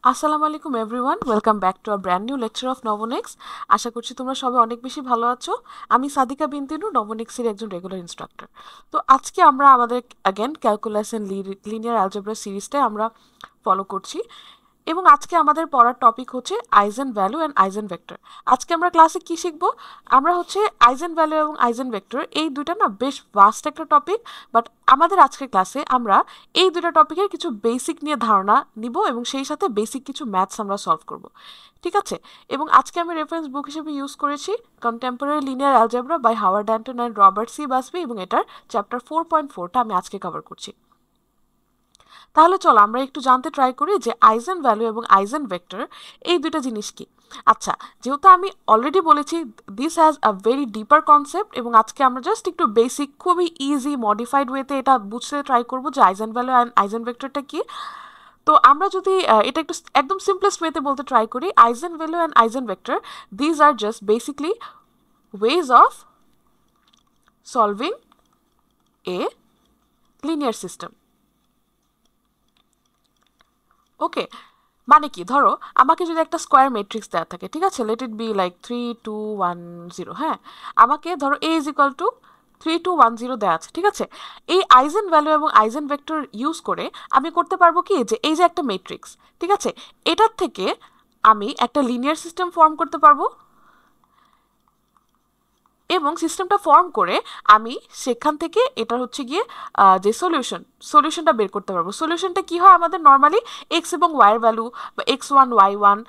আসসালামু আলাইকুম everyone, welcome back to a brand new lecture of Novonix. আশা করছি তোমরা সবাই অনেক বেশি ভালো আছো। আমি সাদিকা বিনতি নূর, নভোনিক্সের একজন রেগুলার ইনস্ট্রাক্টর। তো আজকে আমরা আমাদের again calculus and linear algebra সিরিজটাই আমরা ফলো করছি এবং আজকে আমাদের পড়ার টপিক হচ্ছে eigenvalue and eigenvector. আজকে আমরা ক্লাসে কি শিখবো? আমরা হচ্ছে আইজেন ভ্যালু এবং আইজেন ভেক্টর, এই দুইটা না বেশ ভাস্ট একটা টপিক, বাট আমাদের আজকের ক্লাসে আমরা এই দুইটা টপিকের কিছু বেসিক নিয়ে ধারণা নিব এবং সেই সাথে বেসিক কিছু ম্যাথস আমরা সলভ করব। ঠিক আছে? এবং আজকে আমি রেফারেন্স বুক হিসেবে ইউজ করেছি contemporary linear algebra by Howard Anton and Robert C Busby, এবং এটার চ্যাপ্টার 4.4টা আমি আজকে কভার করছি। তাহলে চলো আমরা একটু জানতে ট্রাই করি যে আইজেন ভ্যালু এবং আইজেন ভেক্টর এই দুইটা জিনিস কি। আচ্ছা, যেহেতু আমি অলরেডি বলেছি this has a very deeper concept, এবং আজকে আমরা জাস্ট একটু বেসিক খুবই ইজি মডিফাইড ওয়েতে এটা বুঝতে ট্রাই করবো যে আইজেন ভ্যালু অ্যান্ড আইজেন ভেক্টরটা কি। তো আমরা যদি এটা একটু একদম সিম্পলেস্ট ওয়েতে বলতে ট্রাই করি, eigenvalue and eigenvector these are just basically ways of solving a linear system. Okay, মানে কি, ধরো আমাকে যদি একটা স্কোয়ার ম্যাট্রিক্স দেওয়া থাকে, ঠিক আছে, লেট ইট বি লাইক 3 2 1 0। হ্যাঁ, আমাকে ধরো এ ইজ ইকাল টু 3 2 1 0 দেওয়া আছে, ঠিক আছে। এই আইজেন ভ্যালু এবং আইজেন ভেক্টর ইউজ করে আমি করতে পারবো কি, যে এই যে একটা ম্যাট্রিক্স, ঠিক আছে, এটার থেকে আমি একটা লিনিয়ার সিস্টেম ফর্ম করতে পারবো, এবং সিস্টেমটা ফর্ম করে আমি সেখান থেকে এটা হচ্ছে গিয়ে যে সলিউশনটা বের করতে পারবো। সলিউশনটা কি হয় আমাদের নর্মালি এক্স এবং ওয়াইয়ের ভ্যালু, বা x1 y1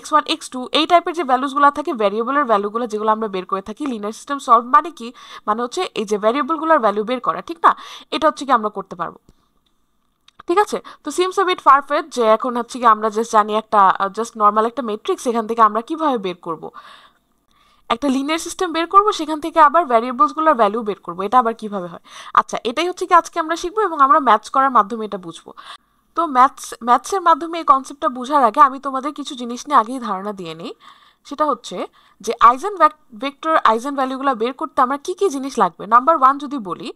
x1 x2 এই টাইপের যে ভ্যালুসগুলো থাকে, ভ্যারিয়েবলের ভ্যালুগুলো যেগুলো আমরা বের করে থাকি। লিনিয়ার সিস্টেম সলভ মানে কি, মানে হচ্ছে এই যে ভ্যারিয়েবলগুলোর ভ্যালু বের করা, ঠিক না? এটা হচ্ছে কি আমরা করতে পারবো। ঠিক আছে, তো সিমস আ বিট ফারফেট যে এখন হচ্ছে কি আমরা জাস্ট জানি একটা জাস্ট নর্মাল একটা ম্যাট্রিক্স, এখান থেকে আমরা কিভাবে বের করব একটা লিনিয়ার সিস্টেম বের করব, সেখান থেকে আবার ভ্যারিয়েবলসগুলোর ভ্যালু বের করব, এটা আবার কিভাবে হয়। আচ্ছা, এটাই হচ্ছে কি আজকে আমরা শিখবো, এবং আমরা ম্যাথস করার মাধ্যমে এটা বুঝবো। তো ম্যাথসের মাধ্যমে এই কনসেপ্টটা বোঝার আগে আমি তোমাদের কিছু জিনিস নিয়ে আগেই ধারণা দিয়ে নিই। সেটা হচ্ছে যে আইজেন ভেক্টর আইজেন ভ্যালুগুলো বের করতে আমরা কি কি জিনিস লাগবে। নাম্বার ওয়ান যদি বলি,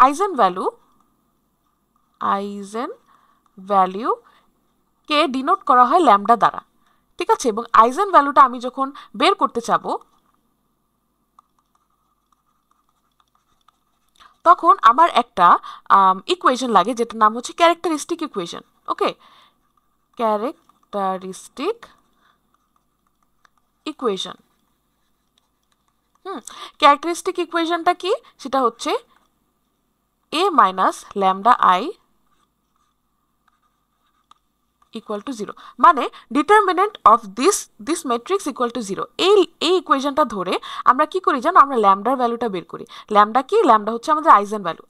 আইজেন ভ্যালু কে ডিনোট করা হয় ল্যামডা দ্বারা, ঠিক আছে। এবং আইজেন ভ্যালুটা আমি যখন বের করতে চাবো, তখন আমার একটা ইকুয়েশন লাগে যেটার নাম হচ্ছে characteristic equation. Okay, characteristic equation. Characteristic ইকুয়েশনটা কি, সেটা হচ্ছে A minus lambda I equal to zero, মানে determinant of this matrix equal to zero. এই ইকুয়েশনটা ধরে আমরা কি করি জানো, আমরা ল্যামডার ভ্যালুটা বের করি। ল্যামডা কি, ল্যামডা হচ্ছে আমাদের আইজেন ভ্যালু।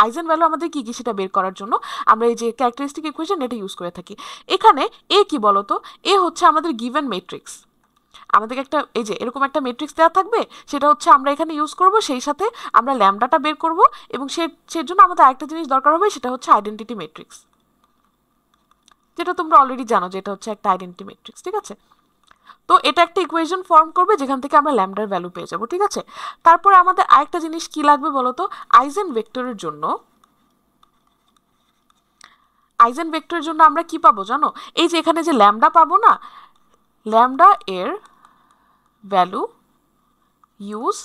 আইজেন ভ্যালু আমাদের কি কি সেটা বের করার জন্য আমরা এই যে ক্যারেক্টারিস্টিক ইকুয়েশন এটা ইউজ করে থাকি। এখানে এ কি বলতো, এ হচ্ছে আমাদের গিভেন ম্যাট্রিক্স। আমাদের একটা এই যে এরকম একটা ম্যাট্রিক্স দেওয়া থাকবে, সেটা হচ্ছে আমরা এখানে ইউজ করব, সেই সাথে আমরা ল্যামডাটা বের করব, এবং সেজন্য আমাদের আরেকটা জিনিস দরকার হবে, সেটা হচ্ছে আইডেন্টিটি ম্যাট্রিক্স, যেটা তোমরা অলরেডি জানো যে এটা হচ্ছে একটা আইডেন্টিটি ম্যাট্রিক্স, ঠিক আছে। তো এটা একটা ইকুয়েশন ফর্ম করবে যেখান থেকে আমরা ল্যামডার ভ্যালু পেয়ে যাব, ঠিক আছে। তারপরে আমাদের আরেকটা জিনিস কি লাগবে বলতো, আইজেন ভেক্টরের জন্য আমরা কি পাবো জানো, এই যে এখানে যে ল্যামডা পাবো না, ল্যামডা এর ভ্যালু ইউজ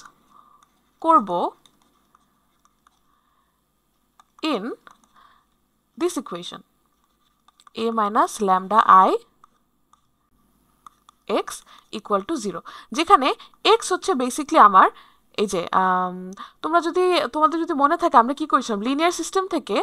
করব in this equation a minus lambda I x equal to zero, যেখানে এক্স হচ্ছে বেসিকলি আমার এই যে তোমাদের যদি মনে থাকে আমরা কি করেছিলাম লিনিয়ার সিস্টেম থেকে,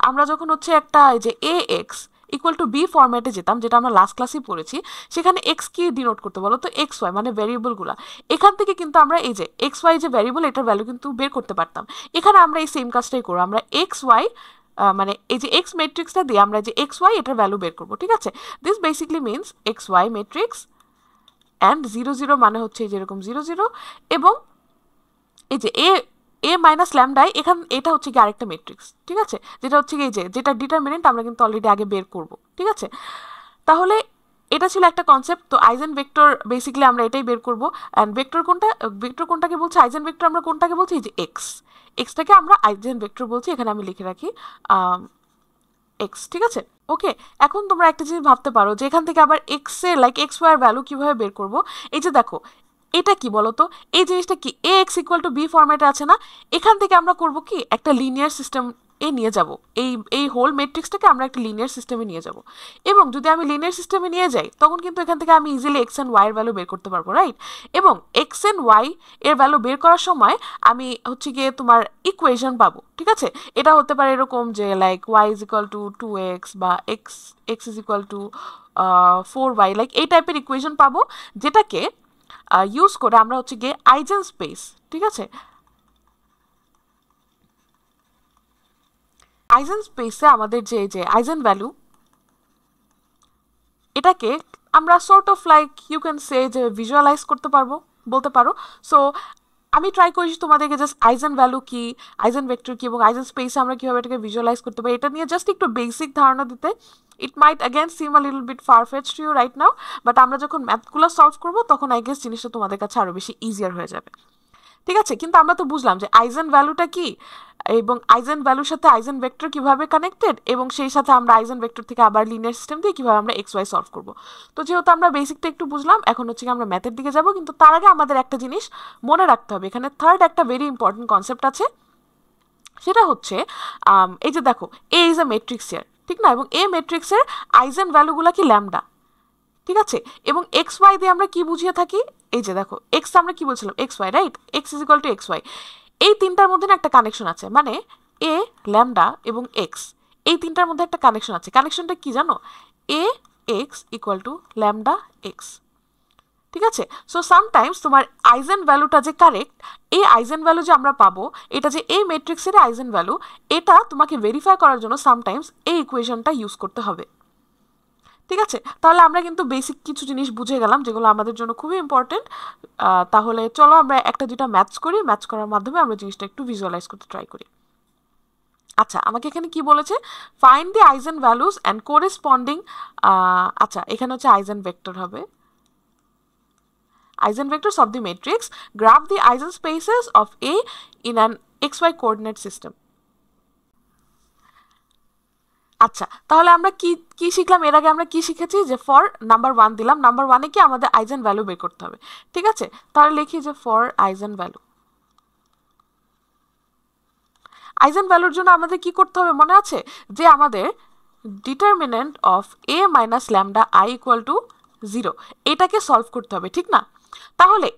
আমরা যখন হচ্ছে একটা এই যে এ এক্স ইকুয়াল টু বি ফরম্যাটে যেতাম, যেটা আমরা লাস্ট ক্লাসেই পড়েছি, সেখানে এক্স কি ডিনোট করতে বলো তো, এক্স ওয়াই, মানে ভ্যারিয়েবলগুলো। এখান থেকে কিন্তু আমরা এই যে এক্স ওয়াই যে ভ্যারিয়েবল, এটার ভ্যালু কিন্তু বের করতে পারতাম। এখানে আমরা এই সেম কাজটাই করবো, আমরা এক্স ওয়াই মানে এই যে এক্স ম্যাট্রিক্সটা দিয়ে আমরা যে এক্স ওয়াই এটার ভ্যালু বের করবো, ঠিক আছে। This basically means X Y matrix and 0 0 মানে হচ্ছে যেরকম 0 0, এবং এই যে এ মাইনাস ল্যামডাই এটা হচ্ছে কি আরেকটা ম্যাট্রিক্স, ঠিক আছে, যেটা হচ্ছে কি এই যে যেটা ডিটারমিনেন্ট আমরা কিন্তু অলরেডি আগে বের করব, ঠিক আছে। তাহলে এটা ছিল একটা কনসেপ্ট। তো আইজেন ভেক্টর বেসিক্যালি আমরা এটাই বের করব। অ্যান্ড ভেক্টর কোনটাকে বলছে, আইজেন ভেক্টর আমরা কোনটাকে বলছি, এই যে এক্সটাকে আমরা আইজেন ভেক্টর বলছি। এখানে আমি লিখে রাখি এক্স, ঠিক আছে? ওকে, এখন তোমরা একটা জিনিস ভাবতে পারো যে এখান থেকে আবার এক্স এর লাইক এক্স ওয়াই এর ভ্যালু কিভাবে বের করব। এই যে দেখো এটা কি বলতো, এই জিনিসটা কি এ এক্স ইকুয়াল টু বি ফরম্যাটে আছে না, এখান থেকে আমরা করব কি একটা লিনিয়ার সিস্টেম এ নিয়ে যাব, এই এই হোল ম্যাট্রিক্সটাকে আমরা একটা লিনিয়ার সিস্টেমে নিয়ে যাব। এবং যদি আমি লিনিয়ার সিস্টেমে নিয়ে যাই তখন কিন্তু এখান থেকে আমি ইজিলি এক্স এন্ড ওয়াই এর ভ্যালু বের করতে পারবো, রাইট? এবং এক্স এন্ড ওয়াই এর ভ্যালু বের করার সময় আমি হচ্ছে গিয়ে তোমার ইকুয়েশন পাবো, ঠিক আছে? এটা হতে পারে এরকম যে like Y is equal to 2x বা X X is equal to 4y, like এই টাইপের ইকুয়েশন পাবো, যেটাকে ইউজ করে আমরা হচ্ছে গিয়ে আইজেন স্পেস, ঠিক আছে, আইজেন স্পেসে আমাদের যে যে আইজেন ভ্যালু, এটাকে আমরা sort of like you can say যে ভিজুয়ালাইজ করতে পারবো, বলতে পারো। সো আমি ট্রাই করেছি তোমাদেরকে জাস্ট আইজেন ভ্যালু কি, আইজেন ভেক্টর কি এবং আইজেন স্পেসে আমরা কীভাবে এটাকে ভিজুয়ালাইজ করতে পারি এটা নিয়ে জাস্ট একটু বেসিক ধারণা দিতে। It might again seem a little bit far fetch to you right now, but আমরা যখন ম্যাথগুলো সলভ করবো তখন আই গেস জিনিসটা তোমাদের কাছে আরও বেশি ইজিয়ার হয়ে যাবে, ঠিক আছে? কিন্তু আমরা তো বুঝলাম যে আইজেন ভ্যালুটা কি এবং আইজেন ভ্যালুর সাথে আইজেন ভেক্টর কিভাবে কানেক্টেড, এবং সেই সাথে আমরা আইজেন ভেক্টর থেকে আবার লিনিয়ার সিস্টেম দিয়ে কিভাবে আমরা এক্স ওয়াই সলভ করব। তো যেহেতু আমরা বেসিকটা একটু বুঝলাম, এখন হচ্ছে আমরা ম্যাথের দিকে যাব, কিন্তু তার আগে আমাদের একটা জিনিস মনে রাখতে হবে, এখানে থার্ড একটা ভেরি ইম্পর্টেন্ট কনসেপ্ট আছে, সেটা হচ্ছে এই যে দেখো এ ইজ এ ম্যাট্রিক্স হিয়ার, ঠিক না? এবং এ ম্যাট্রিক্সের আইজেন ভ্যালুগুলো কি ল্যামডা, ঠিক আছে? এবং এক্স ওয়াই দিয়ে আমরা কি বুঝিয়ে থাকি, এই যে দেখো এক্স আমরা কি বলছিলাম, X Y, right? X is equal to X Y, এই তিনটার মধ্যে না একটা কানেকশন আছে, মানে এ, ল্যামডা এবং এক্স, এই তিনটার মধ্যে একটা কানেকশন আছে। কানেকশনটা কি জানো? A x equal to lambda x, ঠিক আছে? সো সামটাইমস তোমার আইজেন ভ্যালুটা যে কারেক্ট, এই আইজেন ভ্যালু যে আমরা পাবো, এটা যে এই ম্যাট্রিক্সের আইজেন ভ্যালু, এটা তোমাকে ভেরিফাই করার জন্য সামটাইমস এই ইকুয়েশনটা ইউজ করতে হবে, ঠিক আছে? তাহলে আমরা কিন্তু বেসিক কিছু জিনিস বুঝে গেলাম যেগুলো আমাদের জন্য খুবই ইম্পর্টেন্ট। তাহলে চলো আমরা একটা দুটা ম্যাথস করি, ম্যাথস করার মাধ্যমে আমরা জিনিসটা একটু ভিজুয়ালাইজ করতে ট্রাই করি। আচ্ছা, আমাকে এখানে কি বলেছে, find the eigenvalues and corresponding, আচ্ছা এখানে হচ্ছে আইজেন ভেক্টর হবে, eigenvectors of the matrix, graph the eigenspaces of A in an xy coordinate system. আচ্ছা, তাহলে আমরা কি কি শিখলাম? এর আগে আমরা কি শিখেছি যে ফর নাম্বার 1 দিলাম, নাম্বার 1 এ কি আমাদের আইজেন ভ্যালু বের করতে হবে, ঠিক আছে? তাহলে লিখি যে ফর আইজেন ভ্যালু, আইজেন ভ্যালুর জন্য আমাদের কি করতে হবে মনে আছে? যে আমাদের determinant of a minus lambda i equal to 0, এটাকে সলভ করতে হবে, ঠিক না? তাহলে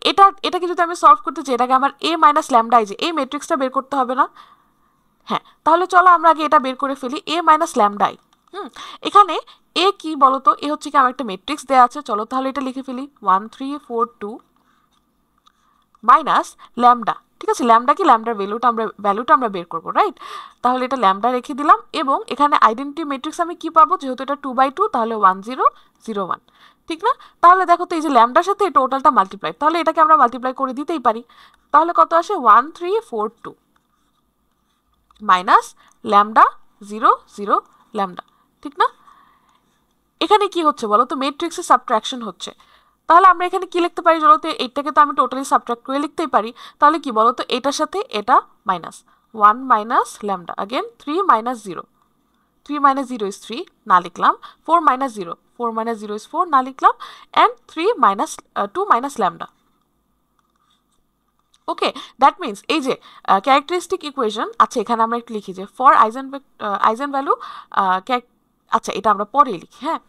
এটাকে যদি আমি সলভ করতে চাই, এটাকে আমার a মাইনাস ল্যামডা i, যে এই ম্যাট্রিক্সটা বের করতে হবে না? হ্যাঁ, তাহলে চলো আমরা আগে এটা বের করে ফেলি, a মাইনাস ল্যামডা i। এখানে a কি বলতো, এ হচ্ছে কি আমার একটা ম্যাট্রিক্স দেওয়া আছে, চলো তাহলে এটা লিখে ফেলি 1 3 4 2 মাইনাস ল্যামডা, ঠিক আছে? ল্যামডা কি, ল্যামডার ভ্যালুটা আমরা বের করবো, রাইট? তাহলে এটা ল্যামডা রেখে দিলাম, এবং এখানে আইডেন্টিটি ম্যাট্রিক্স আমি কি পাবো, যেহেতু এটা 2/2 তাহলে 1 0 0 1, ঠিক না? তাহলে দেখো তো এই যে ল্যামডার সাথে এই টোটালটা মাল্টিপ্লাই, তাহলে এটাকে আমরা মাল্টিপ্লাই করে দিতেই পারি। তাহলে কত আসে, 1 3 4 2 মাইনাস ল্যামডা 0 0 ল্যামডা, ঠিক না? এখানে কি হচ্ছে বলো তো, ম্যাট্রিক্সের সাবট্রাকশন হচ্ছে। তাহলে আমরা এখানে কি লিখতে পারি বলো তো, এইটাকে তো আমি টোটালি সাবট্রাক্ট করে লিখতেই পারি। তাহলে কি বলো তো, এটার সাথে এটা minus 1 minus lambda, again 3 minus 0, 3 minus 0 is 3, না লিখলাম। 4 মাইনাস 0, 4 মাইনাস 0 ইজ 4, না লিখলাম। And 3 minus 2 minus lambda. Okay, that means এই যে ক্যারেক্টারিস্টিক ইকুয়েশন, আচ্ছা এখানে আমরা একটু লিখি যে ফর আইজেন ভ্যালু, আচ্ছা এটা আমরা পরে লিখি, হ্যাঁ।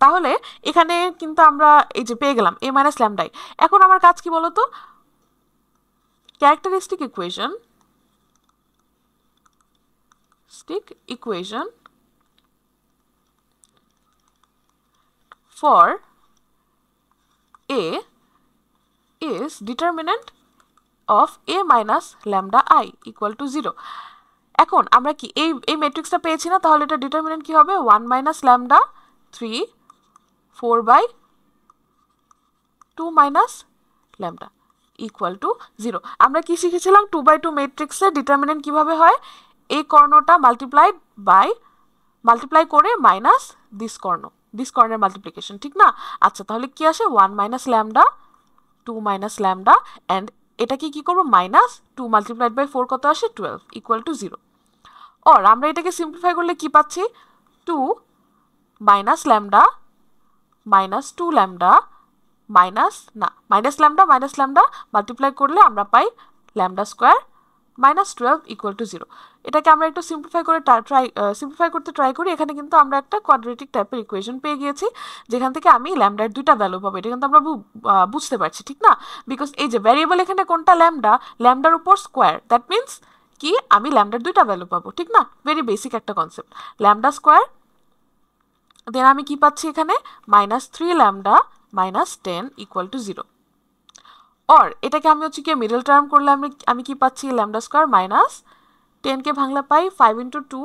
তাহলে এখানে কিন্তু আমরা এই যে পেয়ে গেলাম a মাইনাস ল্যামডাই। এখন আমার কাজ কি বলতো, characteristic equation for a is determinant of a minus lambda I equal to 0. এখন আমরা কি এই ম্যাট্রিক্সটা পেয়েছি না, তাহলে এটা ডিটারমিনেন্ট কি হবে, 1 minus lambda 3 4/2 minus lambda equal to 0। আমরা কি শিখেছিলাম, 2/2 ম্যাট্রিক্সের ডিটারমিনেন্ট কিভাবে হয়, এই কর্ণটা মাল্টিপ্লাই করে মাইনাস দিস কর্ণের মাল্টিপ্লিকেশন, ঠিক না? আচ্ছা তাহলে কি আসে, 1 minus lambda 2 minus lambda, and এটাকে কি করবো, মাইনাস 2 মাল্টিপ্লাইড বাই 4 কত আসে, 12 ইকুয়াল টু 0। অর আমরা এটাকে সিম্পলিফাই করলে কি পাচ্ছি 2 minus lambda minus 2 lambda minus lambda multiply করলে আমরা পাই lambda square minus 12 equal to 0। এটাকে আমরা একটু সিম্পলিফাই করতে ট্রাই করি। এখানে কিন্তু আমরা একটা কোয়াড্রেটিক টাইপের ইকুয়েশন পেয়ে গিয়েছি, যেখান থেকে আমি ল্যামডার দুইটা ভ্যালু পাবো। এটা কিন্তু আমরা বুঝতে পারছি, ঠিক না? বিকজ এই যে ভ্যারিয়েবল এখানে কোনটা ল্যামডার উপর স্কোয়ার, দ্যাট মিনস কি আমি ল্যামডার দুইটা ভ্যালু পাবো, ঠিক না? ভেরি বেসিক একটা কনসেপ্ট। ল্যামডা স্কোয়ার, দেন আমি কি পাচ্ছি এখানে minus 3 lambda minus 10 equal to 0। Or এটাকে আমি হচ্ছে কি মিডল টার্ম করলে আমি কি পাচ্ছি ল্যামডা স্কোয়ার মাইনাস 10কে ভাঙলে পাই 5 ইন্টু 2,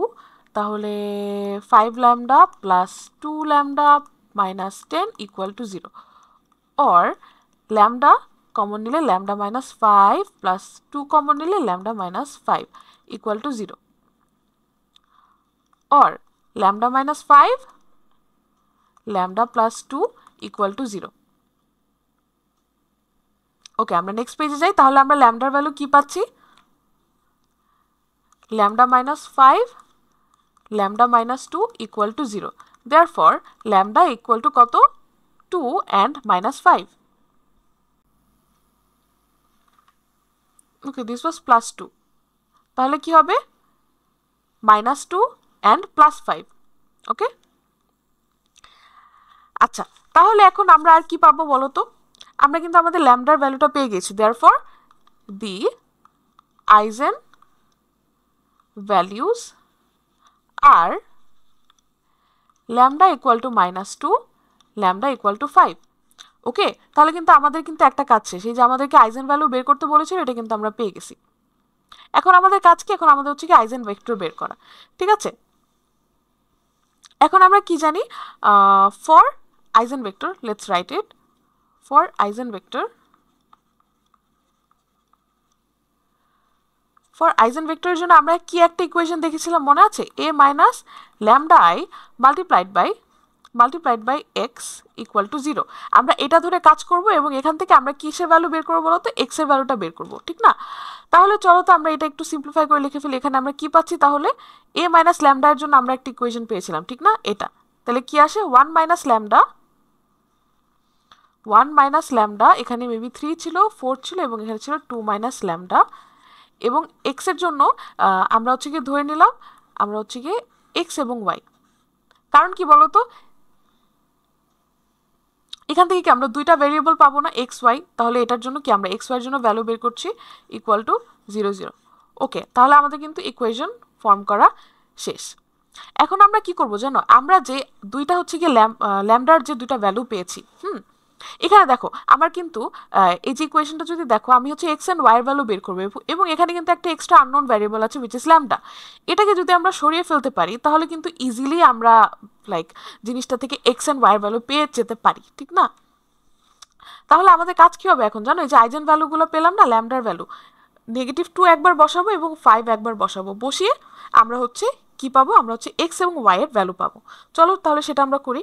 তাহলে 5 lambda plus 2 lambda minus 10 equal to 0। Or lambda common নিলে ল্যামডা মাইনাস 5 প্লাস 2 কমন নিলে lambda minus 5 equal to 0। Or lambda minus 5 lambda plus 2 equal to 0। ওকে, আমরা নেক্সট পেজে যাই। তাহলে আমরা ল্যামডার ভ্যালু কি পাচ্ছি lambda minus 5 lambda minus 2 equal to 0। Therefore lambda equal to কত 2 and minus 5। Okay, this was plus 2, তাহলে কি হবে মাইনাস 2 অ্যান্ড প্লাস 5। ওকে, আচ্ছা, তাহলে এখন আমরা আর কি পাবো বলো তো? আমরা কিন্তু আমাদের ল্যামডার ভ্যালুটা পেয়ে গেছি। Therefore the eigenvalues are lambda equal to minus 2 lambda equal to 5। Okay, তাহলে কিন্তু আমাদের কিন্তু একটা কাজ শেষ। এই যে আমাদেরকে আইজেন ভ্যালু বের করতে বলেছিল, এটা কিন্তু আমরা পেয়ে গেছি। এখন আমাদের কাজ কি? এখন আমাদের হচ্ছে কি আইজেন ভেক্টর বের করা, ঠিক আছে? এখন আমরা কি জানি for eigen vector, let's write it. For eigen vector, for eigen ভেক্টরের জন্য আমরা কি একটা ইকুয়েশন দেখেছিলাম মনে আছে? a minus lambda I multiplied by X equal to 0। আমরা এটা ধরে কাজ করব এবং এখান থেকে আমরা কিসের ভ্যালু বের করবো বলো তো? এক্স এর ভ্যালুটা বের করবো, ঠিক না? তাহলে চলো তো আমরা এটা একটু সিম্পলিফাই করে লিখে ফেলি। এখানে আমরা কি পাচ্ছি তাহলে? a মাইনাস ল্যামডা এর জন্য আমরা একটা ইকুয়েশন পেয়েছিলাম, ঠিক না? এটা তাহলে কি আসে 1 মাইনাস ল্যামডা, এখানে মেবি 3 ছিল, 4 ছিল এবং এখানে ছিল 2 মাইনাস ল্যামডা। এবং এক্স এর জন্য আমরা হচ্ছে গিয়ে ধরে নিলাম আমরা হচ্ছে গিয়ে এক্স এবং ওয়াই। কারণ কি বলতো, এখান থেকে কি আমরা দুইটা ভেরিয়েবল পাবো না এক্স ওয়াই, তাহলে এটার জন্য কি আমরা এক্স ওয়াইয়ের জন্য ভ্যালু বের করছি ইকুয়াল টু 0 0। ওকে, তাহলে আমাদের কিন্তু ইকুয়েশন ফর্ম করা শেষ। এখন আমরা কি করব জানো? আমরা যে দুইটা হচ্ছে গিয়ে ল্যামডার যে দুইটা ভ্যালু পেয়েছি, এখানে দেখো আমার কিন্তু এই যে ইকুয়েশনটা যদি দেখো, আমি হচ্ছে এক্স অ্যান্ড ওয়াই এর ভ্যালু বের করবো এবং এখানে কিন্তু একটা এক্সট্রা আননোন ভ্যারিয়েবল আছে উইচ ইজ ল্যামডা। এটাকে যদি আমরা সরিয়ে ফেলতে পারি তাহলে কিন্তু ইজিলি আমরা লাইক জিনিসটা থেকে এক্স অ্যান্ড ওয়াই এর ভ্যালু পেয়ে যেতে পারি, ঠিক না? তাহলে আমাদের কাজ কি হবে এখন জানো? এই যে আইজেন ভ্যালুগুলো পেলাম না ল্যামডার ভ্যালু, -2 একবার বসাবো এবং 5 একবার বসাবো, বসিয়ে আমরা হচ্ছে কি পাবো? আমরা হচ্ছে এক্স এবং ওয়াই এর ভ্যালু পাবো। চলো তাহলে সেটা আমরা করি,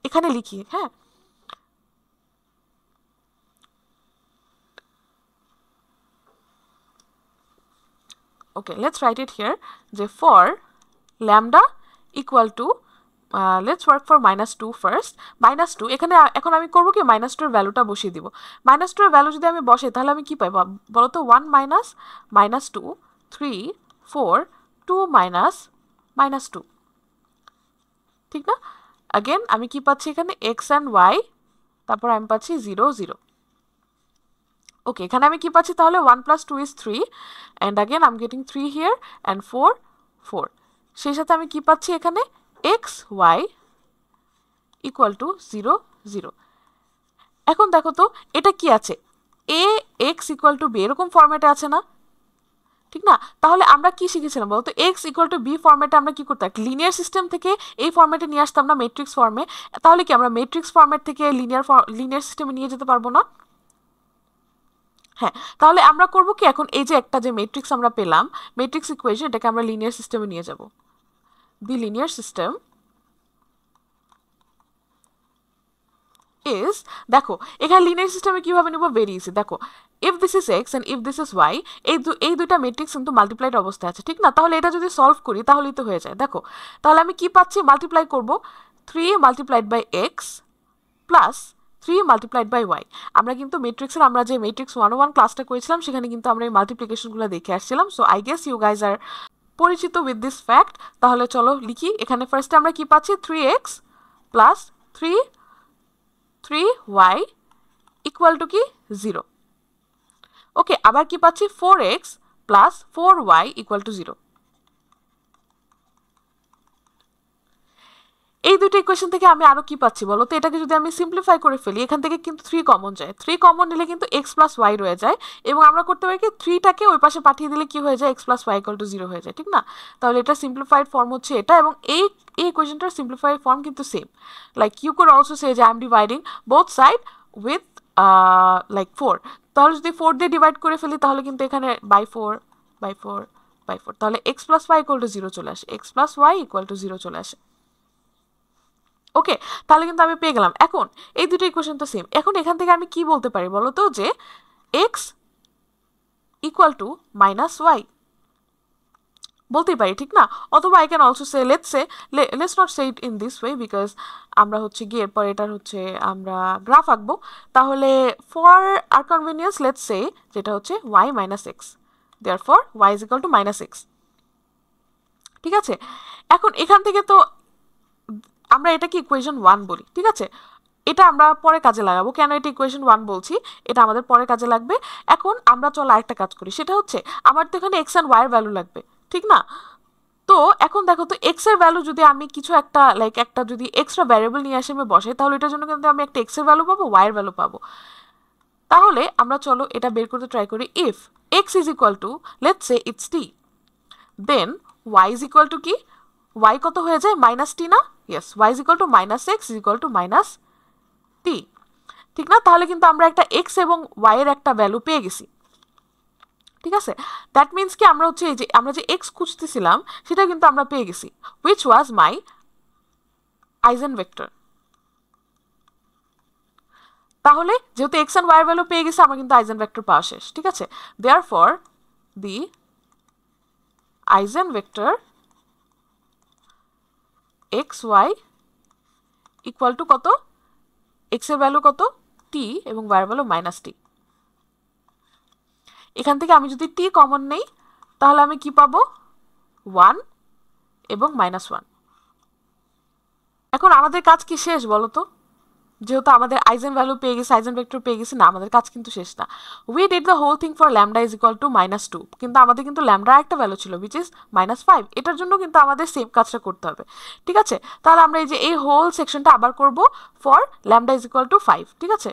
এখানে লিখি। হ্যাঁ, okay, let's write it here যে for lambda equal to let's work for -2 first। -2 এখানে এখন আমি করব কি -2 এর ভ্যালুটা বসিয়ে দিব। -2 এর ভ্যালু যদি আমি বসাই তাহলে আমি কি পাই বলো তো? 1 মাইনাস -2 3 4 2 মাইনাস -2, ঠিক না? अगेन আমি কি পাচ্ছি এখানে x and y, তারপর আমি পাচ্ছি 0 0। ওকে, এখানে আমি কি পাচ্ছি তাহলে? 1 plus 2 is 3 and again I'm getting 3 here and 4 4। সেই সাথে আমি কি পাচ্ছি এখানে? x y equal to 0 0। এখন দেখো তো এটা কি আছে? a x equal to b এরকম ফরম্যাটে আছে না, ঠিক না? তাহলে আমরা কি শিখেছিলাম বলতো? x equal to b ফরম্যাটে আমরা কি করতাম? লিনিয়ার সিস্টেম থেকে এই ফরম্যাটে নিয়ে আসতাম না ম্যাট্রিক্স ফর্মে। তাহলে কি আমরা ম্যাট্রিক্স ফরম্যাট থেকে লিনিয়ার সিস্টেমে নিয়ে যেতে পারবো না? হ্যাঁ, তাহলে আমরা করব কি এখন? এই যে একটা যে ম্যাট্রিক্স আমরা পেলাম, ম্যাট্রিক্স ইকুয়েশন, এটাকে আমরা লিনিয়ার সিস্টেমে নিয়ে যাব। দি লিনিয়ার সিস্টেম ইজ, দেখো এখানে লিনিয়ার সিস্টেমে কিভাবে নিব? Very easy. দেখো if this is x and if this is y, এই দুইটা ম্যাট্রিক্স কিন্তু মাল্টিপ্লাইড অবস্থায় আছে, ঠিক না? তাহলে এটা যদি সলভ করি তাহলেই তো হয়ে যায়। দেখো তাহলে আমি কি পাচ্ছি, মাল্টিপ্লাই করব 3 multiplied by X plus 3 multiplied by Y. আমরা কিন্তু ম্যাট্রিক্সের আমরা যে ম্যাট্রিক্স 101 ক্লাসটা করেছিলাম সেখানে কিন্তু আমরা এই মাল্টিপ্লিকেশনগুলো দেখে আসছিলাম। So I guess you guys are পরিচিত উইথ দিস ফ্যাক্ট। তাহলে চলো লিখি। এখানে ফার্স্টে আমরা কি পাচ্ছি, 3x plus 3y equal to কি 0। ওকে, আবার কি পাচ্ছি, 4x plus 4y equal to 0। এই দুটো ইকুয়েশন থেকে আমি আরো কি পাচ্ছি বলো তো? এটাকে যদি আমি সিম্পলিফাই করে ফেলি, এখান থেকে কিন্তু 3 কমন যায়। 3 কমন নিলে কিন্তু x প্লাস ওয়াই রয়ে যায়, এবং আমরা করতে পারি কি 3টাকে ওই পাশে পাঠিয়ে দিলে কি হয়ে যায়, x plus Y equal to 0 হয়ে যায়, ঠিক না? তাহলে এটা সিম্পলিফাইড ফর্ম হচ্ছে এটা, এবং এই ইকুয়েশনটার সিম্পলিফাইড ফর্ম কিন্তু same. Like you could also say যে I am dividing both side with like 4। তাহলে যদি 4 দিয়ে ডিভাইড করে ফেলি তাহলে কিন্তু এখানে বাই 4 বাই 4 বাই 4, তাহলে x plus Y equal to 0 চলে আসে, x plus Y equal to 0 চলে আসে। ওকে, তাহলে কিন্তু আমি পেয়ে গেলাম। এখন এই দুটো ইকুয়েশন তো সেম। এখন এখান থেকে আমি কি বলতে পারি বলো তো, যে x equal to minus Y বলতেই পারি, ঠিক না? অথবা I can also say let's not say it in this way, because আমরা হচ্ছে গিয়ে এরপর এটার হচ্ছে আমরা গ্রাফ আঁকবো। তাহলে for our convenience let's say যেটা হচ্ছে Y minus X, therefore Y is equal to minus X, ঠিক আছে? এখন এখান থেকে তো আমরা এটাকে ইকুয়েশন 1 বলি, ঠিক আছে? এটা আমরা পরে কাজে লাগাবো। কেন এটা ইকুয়েশন 1 বলছি, এটা আমাদের পরে কাজে লাগবে। এখন আমরা চলো আরেকটা কাজ করি, সেটা হচ্ছে আমার তো এখানে এক্স অ্যান্ড ওয়াই এর ভ্যালু লাগবে, ঠিক না? তো এখন দেখো তো এক্স এর ভ্যালু যদি আমি কিছু একটা লাইক একটা যদি এক্সট্রা ভ্যারিয়েবল নিয়ে আসে আমি বসাই, তাহলে এটার জন্য কিন্তু আমি একটা এক্স এর ভ্যালু পাবো, ওয়াই এর ভ্যালু পাবো। তাহলে আমরা চলো এটা বের করতে ট্রাই করি। If x is equal to let's say it's t, then y is equal to কি, ওয়াই কত হয়ে যায়, মাইনাস টি না? Yes, y is equal to minus x is equal to minus t, ঠিক না? তাহলে কিন্তু আমরা একটা এক্স এবং ওয়াই এর একটা ভ্যালু পেয়ে গেছি, ঠিক আছে? দ্যাট মিনস কি আমরা হচ্ছে এই যে আমরা যে এক্স খুঁজতেছিলাম সেটা কিন্তু আমরা পেয়ে গেছি, হুইচ ওয়াজ মাই আইজেনভেক্টর। তাহলে যেহেতু এক্স অ্যান্ড ওয়াই এর ভ্যালু পেয়ে গেছি, আমার কিন্তু আইজেনভেক্টর পাওয়া শেষ, ঠিক আছে? Therefore the eigenvector x y equal to কত, এক্স এর ভ্যালু কত, টি, এবং ওয়াই এর ভ্যালু মাইনাস টি। এখান থেকে আমি যদি টি কমন নেই তাহলে আমি কি পাবো, 1 এবং মাইনাস 1। এখন আমাদের কাজ কি শেষ বলো তো? যেহেতু আমাদের আইজেন ভ্যালু পেয়ে গেছে, আইজেন ভেক্টর পেয়ে গেছে, না আমাদের কাজ কিন্তু শেষ না। We did the whole thing for lambda is equal to -2, কিন্তু আমাদের কিন্তু ল্যামডা একটা ভ্যালু ছিল উইচ ইজ -5। এটার জন্য কিন্তু আমাদের সেম কাজটা করতে হবে, ঠিক আছে? তাহলে আমরা এই যে এই হোল সেকশনটা আবার করব for lambda is equal to 5, ঠিক আছে?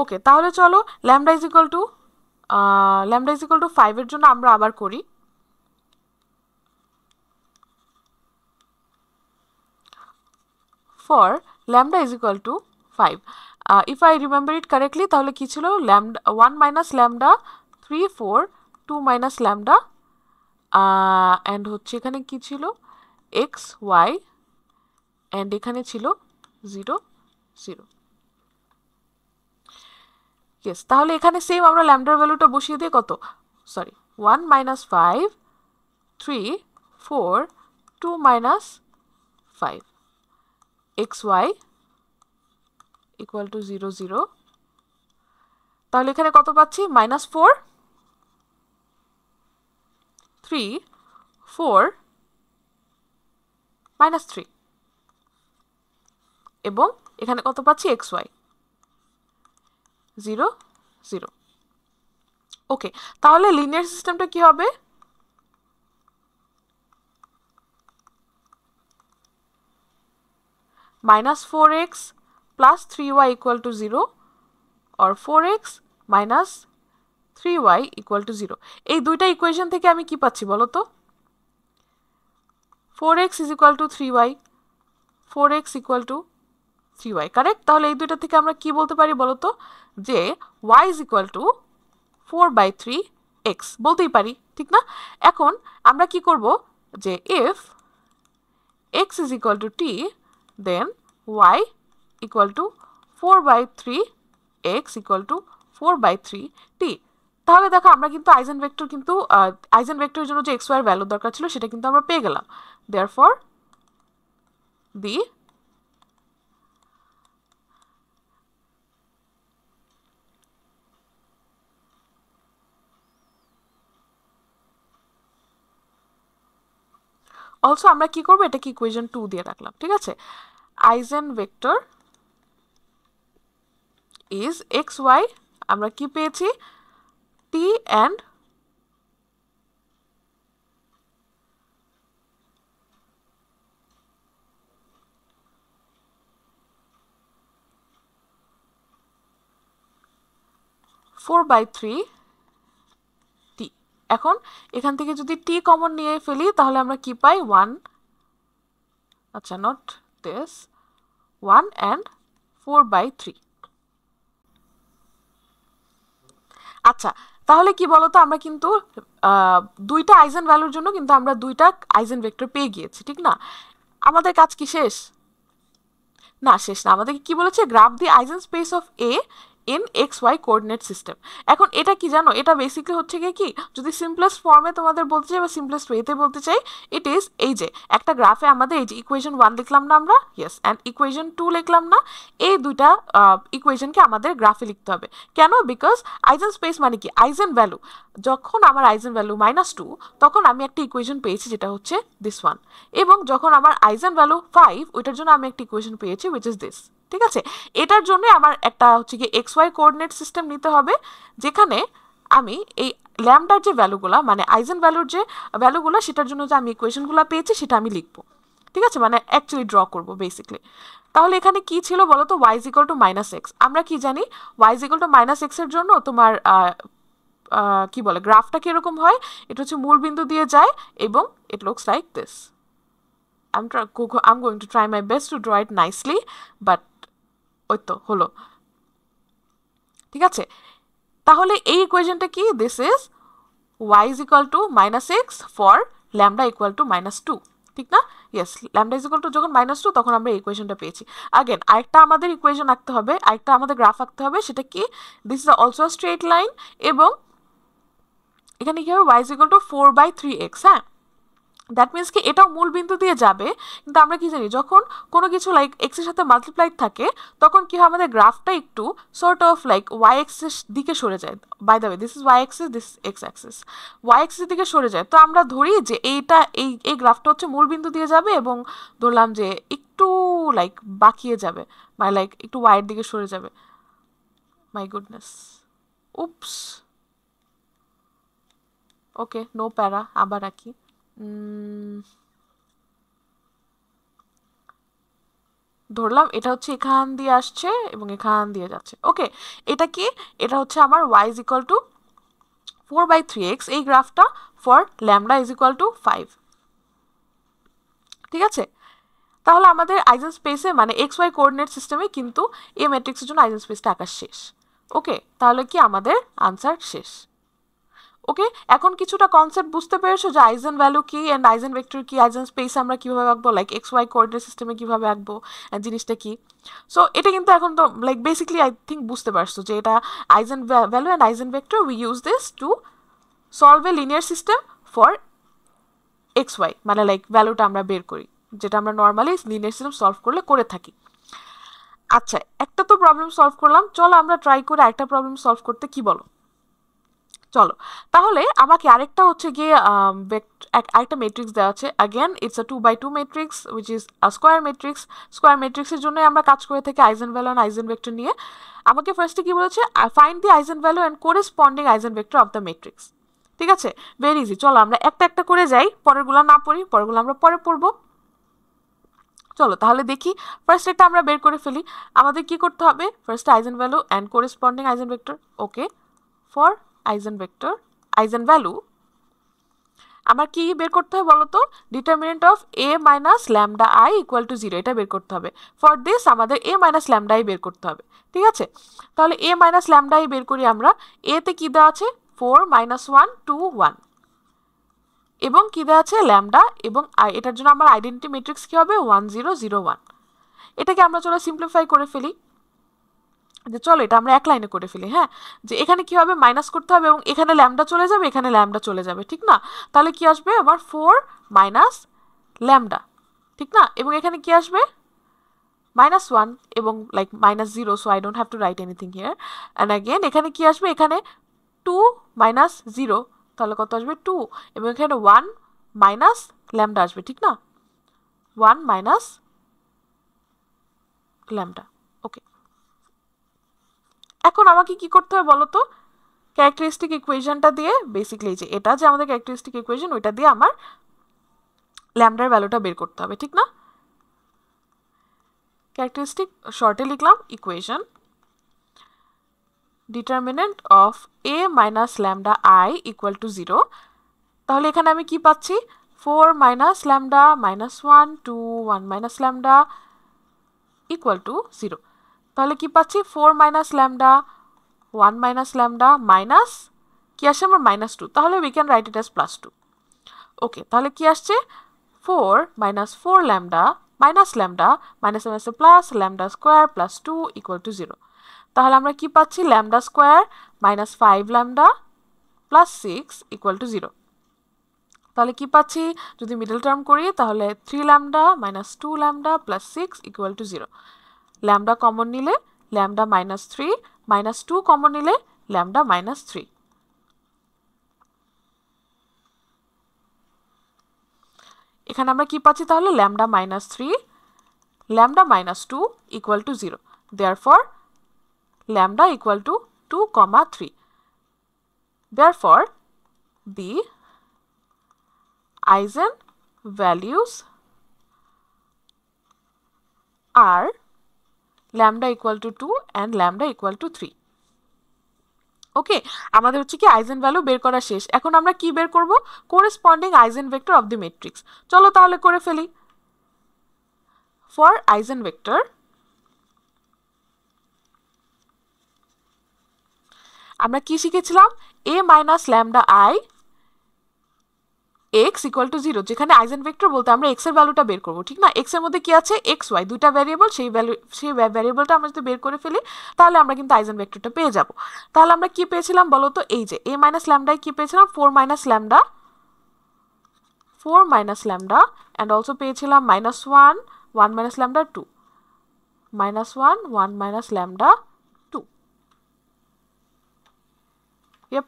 ওকে, তাহলে চলো ল্যামডা ইজ ইকুয়াল টু 5 এর জন্য আমরা আবার করি। For lambda is equal to 5, if I remember it correctly তাহলে কি ছিল, lambda 1 minus lambda 3 4 2 minus lambda and হচ্ছে এখানে কি ছিল x y and এখানে ছিল 0 0। yes, তাহলে এখানে সেম আমরা ল্যামডার ভ্যালুটা বসিয়ে দিয়ে কত, sorry 1 minus 5 3 4 2 minus 5 xy equal to 0 0। তাহলে এখানে কত পাচ্ছি, -4 3 4 -3, এবং এখানে কত পাচ্ছি, xy 0 0। ওকে, তাহলে লিনিয়ার সিস্টেমটা কি হবে, -4x plus 3y equal to 0 or 4x minus 3y equal to 0। এই দুইটা ইকুয়েশন থেকে আমি কি পাচ্ছি বলো তো, 4x is equal to 3y, 4x equal to 3y, correct? তাহলে এই দুইটা থেকে আমরা কি বলতে পারি বলো তো, যে y is equal to 4/3x বলতেই পারি, ঠিক না? এখন আমরা কি করব, যে if x is equal to t then y equal to 4/3x equal to 4/3 t। তাহলে দেখো আমরা কিন্তু আইজেনভেক্টরের জন্য যে এক্স ওয়াই এর ভ্যালু দরকার ছিল সেটা কিন্তু আমরা পেয়ে গেলাম। দেয়ারফর দি অলসো আমরা কি করবো, এটাকে ইকুয়েশন 2 দিয়ে রাখলাম। ঠিক আছে, আইজেনভেক্টর ইজ এক্স ওয়াই, আমরা কি পেয়েছি, টি and four by three T. এখন এখান থেকে যদি টি কমন নিয়ে ফেলি তাহলে আমরা কি পাই, 1, আচ্ছা নট দিস, 1 অ্যান্ড 4/3। আচ্ছা তাহলে কি বলতো, আমরা কিন্তু দুইটা আইজেন ভ্যালুর জন্য কিন্তু আমরা দুইটা আইজেন ভেক্টর পেয়ে গিয়েছি, ঠিক না? আমাদের কাজ কি শেষ? না, শেষ না। আমাদেরকে কি বলেছে, graph the eigenspace of A in X Y coordinate system. এখন এটা কি জানো, এটা বেসিক্যালি হচ্ছে কি, যদি সিম্পলেস্ট ফর্মে তোমাদের বলতে চাই বা সিম্পলেস্ট ওয়েতে বলতে চাই, ইট ইজ এই যে একটা গ্রাফে আমাদের এই যে ইকুয়েশন 1 লিখলাম না আমরা, ইয়েস, অ্যান্ড ইকুয়েশন 2 লিখলাম না, এই দুইটা ইকুয়েশনকে আমাদের গ্রাফে লিখতে হবে। কেন? বিকজ আইজেন স্পেস মানে কি, আইজেন ভ্যালু। যখন আমার আইজেন ভ্যালু -2 তখন আমি একটা ইকুয়েশন পেয়েছি যেটা হচ্ছে দিস ওয়ান, এবং যখন আমার আইজেন ভ্যালু 5 ওইটার জন্য আমি একটা ইকুয়েশন পেয়েছি উইচ ইজ দিস। ঠিক আছে, এটার জন্য আমার একটা হচ্ছে কি এক্স ওয়াই কোঅর্ডিনেট সিস্টেম নিতে হবে, যেখানে আমি এই ল্যামডার যে ভ্যালুগুলা মানে আইজেন ভ্যালুর যে ভ্যালুগুলো সেটার জন্য যে আমি ইকুয়েশনগুলো পেয়েছি সেটা আমি লিখবো। ঠিক আছে, মানে অ্যাকচুয়ালি ড্র করব বেসিক্যালি। তাহলে এখানে কি ছিল বলো তো, y = -x। আমরা কি জানি y = -x এর জন্য তোমার কি বলে গ্রাফটা কিরকম হয়, এটা হচ্ছে মূল বিন্দু দিয়ে যায় এবং it looks like this. I'm going to try my best to draw it nicely, but ওই তো হলো। ঠিক আছে, তাহলে এই ইকুয়েশনটা কি, this is y = -x for lambda = -2, ঠিক না? ইয়েস, ল্যামডা যখন -2 তখন আমরা এই ইকুয়েশনটা পেয়েছি। আগেন আরেকটা আমাদের ইকুয়েশন আঁকতে হবে, আরেকটা আমাদের গ্রাফ আঁকতে হবে, সেটা কি, this is also straight line, এবং এখানে কি হবে, y = 4/3x। হ্যাঁ, দ্যাট মিনস কি এটাও মূল বিন্দু দিয়ে যাবে, কিন্তু আমরা কি জানি যখন কোনো কিছু লাইক এক্স এর সাথে মাল্টিপ্লাইড থাকে তখন কি হয়, আমাদের গ্রাফটা একটু sort of like Y axis দিকে সরে যায়। By the way, this is Y axis, this X axis, Y axis দিকে সরে যায়। তো আমরা ধরি যে এইটা এই গ্রাফটা হচ্ছে মূল বিন্দু দিয়ে যাবে, এবং ধরলাম যে একটু লাইক বাঁকিয়ে যাবে, মানে লাইক একটু ওয়াইয়ের দিকে সরে যাবে। My goodness, ups, okay, no প্যারা, আবার আঁকি। ধরলাম এটা হচ্ছে এখান দিয়ে আসছে এবং এখান দিয়ে যাচ্ছে। ওকে, এটা কি, এটা হচ্ছে আমার y = 4/3x, এই গ্রাফটা ফর ল্যামডা = 5। ঠিক আছে, তাহলে আমাদের আইজেন স্পেসে মানে এক্স ওয়াই কোঅর্ডিনেট সিস্টেমে কিন্তু এই ম্যাট্রিক্সের জন্য আইজেন স্পেসটা আঁকা শেষ। ওকে, তাহলে কি আমাদের আনসার শেষ। ওকে, এখন কিছুটা কনসেপ্ট বুঝতে পেরেছো যে আইজেন ভ্যালু কি অ্যান্ড আইজেন ভেক্টর কি, আইজেন স্পেস আমরা কিভাবে আঁকবো, লাইক এক্স ওয়াই কোঅর্ডিনেট সিস্টেমে কিভাবে আঁকবো, জিনিসটা কি। সো এটা কিন্তু এখন তো লাইক বেসিক্যালি আই থিঙ্ক বুঝতে পারছো যে এটা eigenvalue and eigenvector, we use this to solve a linear system for X Y, মানে লাইক ভ্যালুটা আমরা বের করি, যেটা আমরা নর্মালি লিনিয়ার সিস্টেম সলভ করলে করে থাকি। আচ্ছা, একটা তো প্রবলেম সলভ করলাম, চলো আমরা ট্রাই করে আরেকটা প্রবলেম সলভ করতে, কি বলো? চলো, তাহলে আমাকে আরেকটা হচ্ছে গিয়ে আরেকটা ম্যাট্রিক্স দেওয়া আছে। Again it's a 2x2 matrix which is a square matrix. Square ম্যাট্রিক্সের জন্য আমরা কাজ করে থাকি eigenvalue and eigenvector নিয়ে। আমাকে ফার্স্টে কি বলেছে, find the eigenvalue and corresponding eigenvector of the matrix. ঠিক আছে, ভেরি ইজি। চলো আমরা একটা একটা করে যাই, পরেরগুলো না পড়ি, পরেরগুলো আমরা পরে পড়বো। চলো তাহলে দেখি, ফার্স্ট এটা আমরা বের করে ফেলি। আমাদের কি করতে হবে, first eigenvalue and corresponding eigenvector. Okay, for eigenvector eigenvalue আমার কি বের করতে হবে বলতো, determinant of a minus lambda i equal to 0, এটা বের করতে হবে। ফর দিস আমাদের a মাইনাস ল্যামডা i বের করতে হবে। ঠিক আছে, তাহলে a মাইনাস ল্যামডা i বের করি আমরা। a তে কি দেওয়া আছে, 4 - 1 2 1, এবং কি দেওয়া আছে ল্যামডা, এবং এটার জন্য আমার আইডেন্টিটি ম্যাট্রিক্স কি হবে 1 0 0 1। এটাকে আমরা চলো সিম্পলিফাই করে ফেলি। যে চলো এটা আমরা এক লাইনে করে ফেলি, হ্যাঁ, যে এখানে কি হবে, মাইনাস করতে হবে এবং এখানে ল্যামডা চলে যাবে, এখানে ল্যামডা চলে যাবে, ঠিক না? তাহলে কি আসবে আবার 4 মাইনাস ল্যামডা, ঠিক না? এবং এখানে কি আসবে -1 এবং like -0, so I don't have to right anything here. And again এখানে কি আসবে, এখানে 2 - 0, তাহলে কত আসবে 2, এবং এখানে 1 মাইনাস ল্যামডা আসবে, ঠিক না? 1 মাইনাস ল্যামডা। ওকে, এখন আমাকে কি করতে হবে বলো তো, ক্যারেক্টারিস্টিক ইকুয়েশনটা দিয়ে বেসিক্যালি যে এটা যে আমাদের ক্যারেক্টারিস্টিক ইকুয়েশন, ওইটা দিয়ে আমার ল্যামডার ভ্যালুটা বের করতে হবে, ঠিক না? ক্যারেক্টারিস্টিক শর্টে লিখলাম equation determinant of a minus lambda i equal to 0। তাহলে এখানে আমি কি পাচ্ছি, 4 minus lambda -1 2 1 minus lambda equal to 0। তাহলে কি পাচ্ছি, 4 minus lambda 1 minus lambda minus কি আসে আমার -2, তাহলে we can write it as +2। ওকে, তাহলে কি আসছে 4 minus 4 lambda minus lambda minus minus plus lambda square plus 2 equal to 0। তাহলে আমরা কি পাচ্ছি, lambda square -5 lambda plus 6 equal to 0। তাহলে কি পাচ্ছি, যদি মিডল টার্ম করি তাহলে 3 lambda -2 lambda plus 6 equal to 0। Lambda common নিলে ল্যামডা -3 -2 কমন নিলে ল্যামডা -3। এখানে আমরা কি পাচ্ছি তাহলে, lambda -3 lambda -2 equal to 0। Therefore lambda equal to 2, 3। Therefore the eigenvalues are lambda equal to 2 and lambda equal to 3। ওকে, আমাদের হচ্ছে কি আইজেন ভ্যালু বের করা শেষ। এখন আমরা কি বের করব, corresponding eigenvector of the matrix. চলো তাহলে করে ফেলি। ফর আইজেন ভেক্টর আমরা কি শিখেছিলাম, a minus lambda i x equal to 0, যেখানে আইজেন ভেক্টর বলতে আমরা x এর ভ্যালুটা বের করব, ঠিক না? x এর মধ্যে কি আছে, x y দুইটা ভ্যারিয়েবল, সেই ভ্যারিয়েবলটা আমরা যদি বের করে ফেলি তাহলে আমরা কিন্তু আইজেন ভেক্টরটা পেয়ে যাব। তাহলে আমরা কি পেয়েছিলাম বলো তো, এই যে a মাইনাস ল্যামডায় কি পেয়েছিলাম, 4 মাইনাস ল্যামডা অ্যান্ড অলসো পেয়েছিলাম -1 1 মাইনাস ল্যামডা 2 -1 1 মাইনাস ল্যামডা 2। ইয়েপ,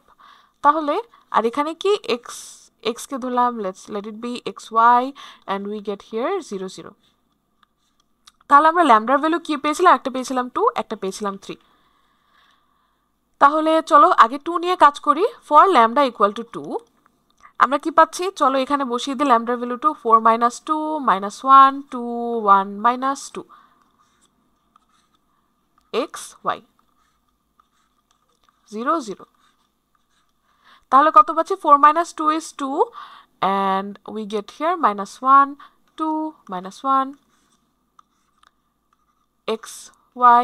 তাহলে আর এখানে কি x কে ধরলাম, let it be xy and we get here 0 0। তাহলে আমরা ল্যামডার ভ্যালু কি পেয়েছিলাম, একটা পেয়েছিলাম 2, একটা পেয়েছিলাম 3। তাহলে চলো আগে 2 নিয়ে কাজ করি। ফর ল্যামডা ইকুয়াল টু 2 আমরা কি পাচ্ছি, চলো এখানে বসিয়ে দিই ল্যামডার ভ্যালু 2, 4 - 2 -1 2 1 -2 x y 0 0। তাহলে কত পাচ্ছি, 4 - 2 is 2 and we get here -1 2 -1 x y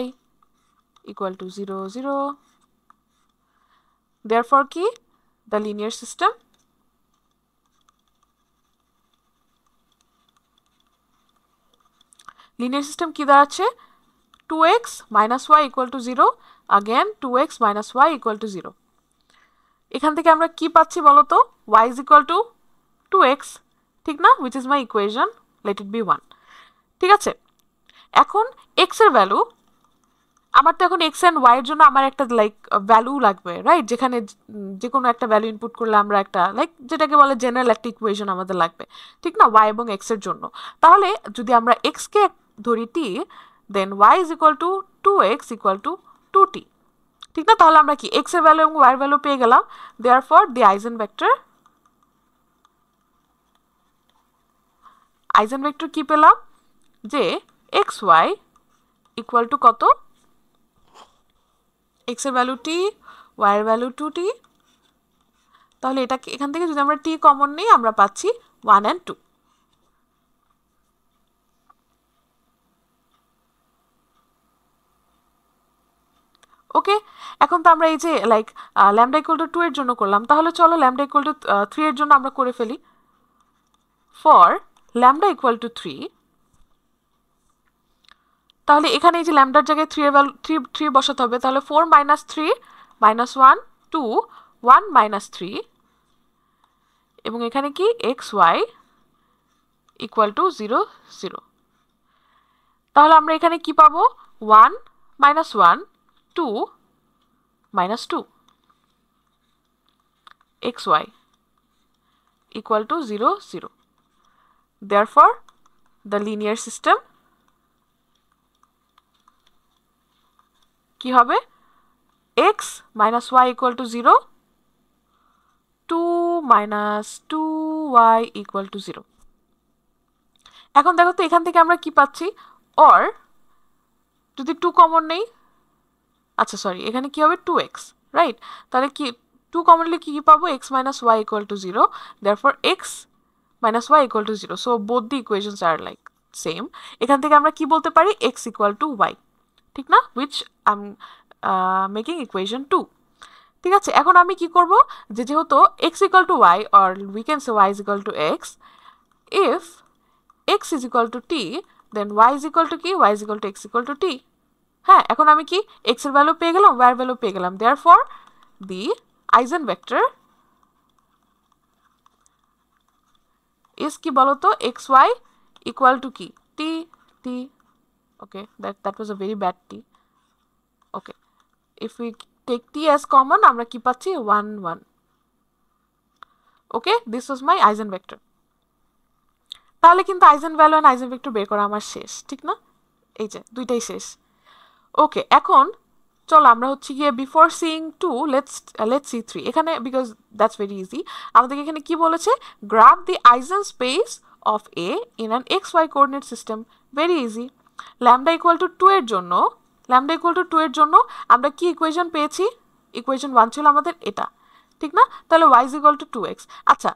equal to 0 0। therefore কি, the linear system কি দাঁড়াচ্ছে, 2x - y equal to 0, again 2x - y equal to 0। এখান থেকে আমরা কি পাচ্ছি বলো তো, y is equal to 2x, ঠিক না, which is my equation, let it be 1। ঠিক আছে, এখন x এর ভ্যালু, আমার তো এখন x and y এর জন্য আমার একটা লাইক ভ্যালু লাগবে, রাইট? যেখানে যে কোনো একটা ভ্যালু ইনপুট করলে আমরা একটা লাইক যেটাকে বলে জেনারেল একটা ইকুয়েশন আমাদের লাগবে, ঠিক না, y এবং x এর জন্য। তাহলে যদি আমরা x কে ধরি t, then y is equal to 2x equal to 2t, ঠিক না? তাহলে আমরা কি x এর ভ্যালু এবং y এর ভ্যালু পেয়ে গেলাম। দেয়ারফর দি আইজেনভেক্টর কি পেলাম, যে xy ইকুয়াল টু কত, x এর ভ্যালু t, y এর ভ্যালু 2t। তাহলে এটাকে এখান থেকে যদি আমরা t কমন নিই আমরা পাচ্ছি 1 and 2। ওকে, এখন তো আমরা এই যে লাইক ল্যামডা ইকুয়াল টু 2 এর জন্য করলাম, তাহলে চলো ল্যামডা ইকুয়াল টু 3 এর জন্য আমরা করে ফেলি। ফর ল্যামডা ইকুয়াল টু 3, তাহলে এখানে এই যে ল্যামডার জায়গায় 3 এর ভ্যালু 3 বসাতে হবে, তাহলে 4 - 3 - 1 2 1 - 3 এবং এখানে কি xy = 0 0। তাহলে আমরা এখানে কি পাবো 1 - 1 2 - 2 xy = 0 0। Therefore the linear system কি হবে x - y = 0 2 - 2y = 0। এখন দেখো তো এখান থেকে আমরা কি পাচ্ছি, or যদি 2 কমন নেই, আচ্ছা সরি এখানে কি হবে 2x, রাইট? তাহলে কি 2 কমনলি কি পাবো x - y = 0, therefore x - y = 0, so both the equations are like same। এখান থেকে আমরা কি বলতে পারি x = y, ঠিক না, which I'm making equation 2। ঠিক আছে, এখন আমি কি করব, যেহেতু x = y or we can say y = x, if x = t then y = কি, y = x = t। হ্যাঁ, এখন আমি কি x এর ভ্যালু পেয়ে গেলাম, y এর ভ্যালু পেয়ে গেলাম, therefore the eigenvector is কি বলতো xy = কি t t। okay, that was a very bad t। okay, if we take t as common আমরা কি পাচ্ছি 1 1। okay, this was my eigenvector। তাহলে কিন্তু আইজেন ভ্যালু এন্ড আইজেনভেক্টর বের করা আমার শেষ, ঠিক না, এই যে দুইটাই শেষ। ওকে, এখন চলো আমরা হচ্ছে গিয়ে বিফোর সিইং 2 লেটস সি 3। এখানে বিকজ দ্যাটস ভেরি ইজি, আমাদের এখানে কি বলেছে, graph the eigenspace of A in an xy coordinate system. Very easy. Lambda = 2 এর জন্য, আমরা কি ইকুয়েশন পেয়েছি, ইকুয়েশন 1 ছিল আমাদের এটা, ঠিক না, তাহলে y = 2x। আচ্ছা,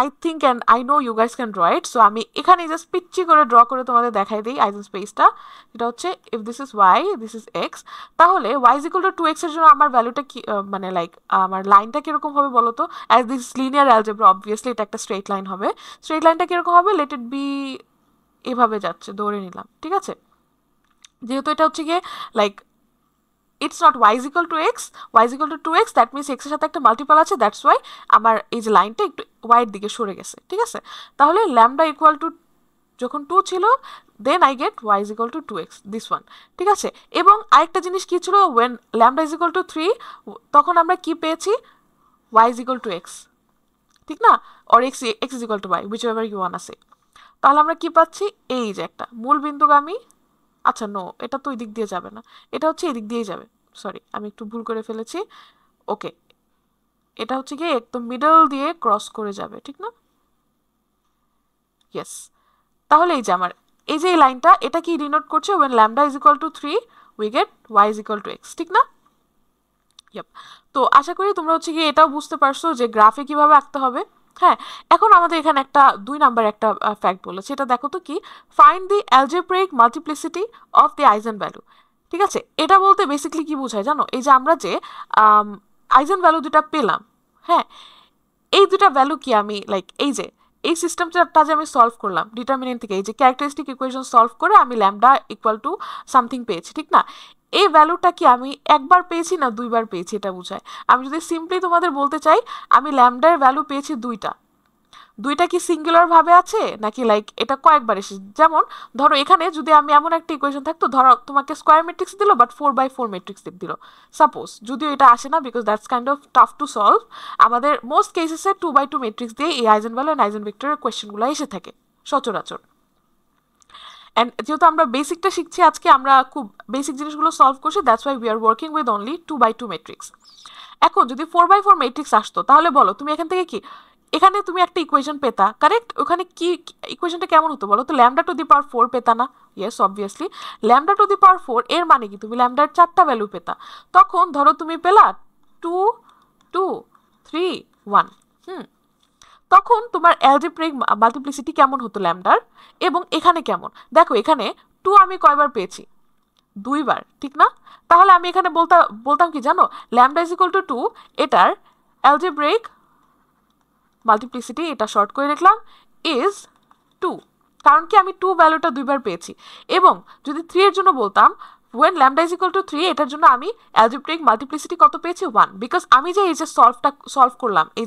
I think and I know you guys can draw it, so আমি এখানে জাস্ট পিচ্চি করে ড্র করে তোমাদের দেখাই দিই আইজেন স্পেসটা। এটা হচ্ছে if this is y this is x, তাহলে y = 2x এর জন্য আমার ভ্যালুটা কি, মানে লাইক আমার লাইনটা কিরকম হবে বলো তো, as this linear algebra obviously এটা একটা স্ট্রেট লাইন হবে। স্ট্রেট লাইনটা কিরকম হবে, লেট ইট বি এভাবে যাচ্ছে, ধরে নিলাম, ঠিক আছে, যেহেতু এটা হচ্ছে গিয়ে like it's not y = x, y = 2x, that means x এর সাথে একটা মাল্টিপল আছে, দ্যাটস ওয়াই আমার এই যে লাইনটা একটু y এর দিকে সরে গেছে, ঠিক আছে। তাহলে ল্যামডা যখন 2 ছিল then I get y = 2x, this one, ঠিক আছে। এবং আরেকটা জিনিস কি ছিল, when ল্যামডা = 3 তখন আমরা কি পেয়েছি y = x, ঠিক না, or x = y, whichever you wanna say। তাহলে আমরা কি পাচ্ছি, এই যে একটা মূল বিন্দুগামী, আচ্ছা নো, এটা তো ওই দিক দিয়ে যাবে না, এটা হচ্ছে এদিক দিয়েই যাবে, সরি আমি একটু ভুল করে ফেলেছি। ওকে, এটা হচ্ছে গিয়ে একদম মিডল দিয়ে ক্রস করে যাবে, ঠিক না, ইয়েস। তাহলে এই যে আমার এই যে এই লাইনটা, এটা কি ডিনোট করছে, when lambda = 3 we get y = x, ঠিক না। ইয়েপ, তো আশা করি তোমরা হচ্ছে গিয়ে এটাও বুঝতে পারছো যে গ্রাফে কিভাবে আঁকতে হবে। হ্যাঁ, এখন আমাদের এখানে একটা 2 নাম্বার একটা ফ্যাক্ট বলেছে, এটা দেখো তো কি, find the algebraic multiplicity of the eigenvalue. ঠিক আছে, এটা বলতে বেসিক্যালি কি বোঝায় জানো, এই যে আমরা যে আইজেন ভ্যালু দুটা পেলাম, হ্যাঁ, এই দুটা ভ্যালু কি আমি লাইক এই যে এই সিস্টেমটা যে আমি সলভ করলাম ডিটারমিনেন্ট থেকে, এই যে ক্যারেক্টারিস্টিক ইকুয়েশন সলভ করে আমি ল্যামডা = সামথিং পেয়েছি, ঠিক না, এই ভ্যালুটা কি আমি একবার পেয়েছি না দুইবার পেয়েছি, এটা বোঝায়। আমি যদি সিম্পলি তোমাদের বলতে চাই আমি ল্যামডার ভ্যালু পেয়েছি দুইটা কি সিঙ্গুলার ভাবে আছে নাকি লাইক এটা কয়েকবার এসে, যেমন ধরো এখানে যদি আমি এমন একটা ইকুয়েশন থাকতো, ধরো তোমাকে স্কোয়ার ম্যাট্রিক্স দিল বাট 4/4 ম্যাট্রিক্স দিল সাপোজ, যদিও এটা আসে না because that's kind of tough to solve, আমাদের মোস্ট কেসেসে 2/2 ম্যাট্রিক্স দিয়ে এই আইজেন ভ্যালু এন্ড আইজেন ভেক্টরের কোয়েশ্চেনগুলো এসে থাকে সচরাচর। অ্যান্ড যেহেতু আমরা বেসিকটা শিখছি আজকে, আমরা খুব বেসিক জিনিসগুলো সলভ করছি, that's why we are working with only 2/2 matrix. এখন যদি 4/4 ম্যাট্রিক্স আসতো তাহলে বলো তুমি এখান থেকে কি, এখানে তুমি একটা ইকুয়েশন পেতা, কারেক্ট, ওখানে কি ইকুয়েশনটা কেমন হতো বলো তো, λ⁴ পেতা না, ইয়েস অবভিয়াসলি λ⁴ এর মানে কি তুমি ল্যামডার 4টা ভ্যালু পেতা, তখন ধরো তুমি পেলা 2 2 3 1, তখন তোমার অ্যালজেব্রিক মাল্টিপ্লিসিটি কেমন হতো ল্যামডার, এবং এখানে কেমন, দেখো এখানে 2 আমি কয়বার পেয়েছি, 2বার, ঠিক না, তাহলে আমি এখানে বলতাম কি জানো, ল্যামডা = 2, এটার অ্যালজেব্রিক মাল্টিপ্লিসিটি, এটা শর্ট করে লিখলাম, ইজ 2, কারণ কি আমি 2 ভ্যালুটা দুইবার পেয়েছি। এবং যদি 3 এর জন্য বলতাম when lambda is equal to 3, এটার জন্য আমি অ্যালজেব্রিক মাল্টিপ্লিসিটি কত পেয়েছি 1, বিকজ আমি যে এই যে সলভ করলাম এই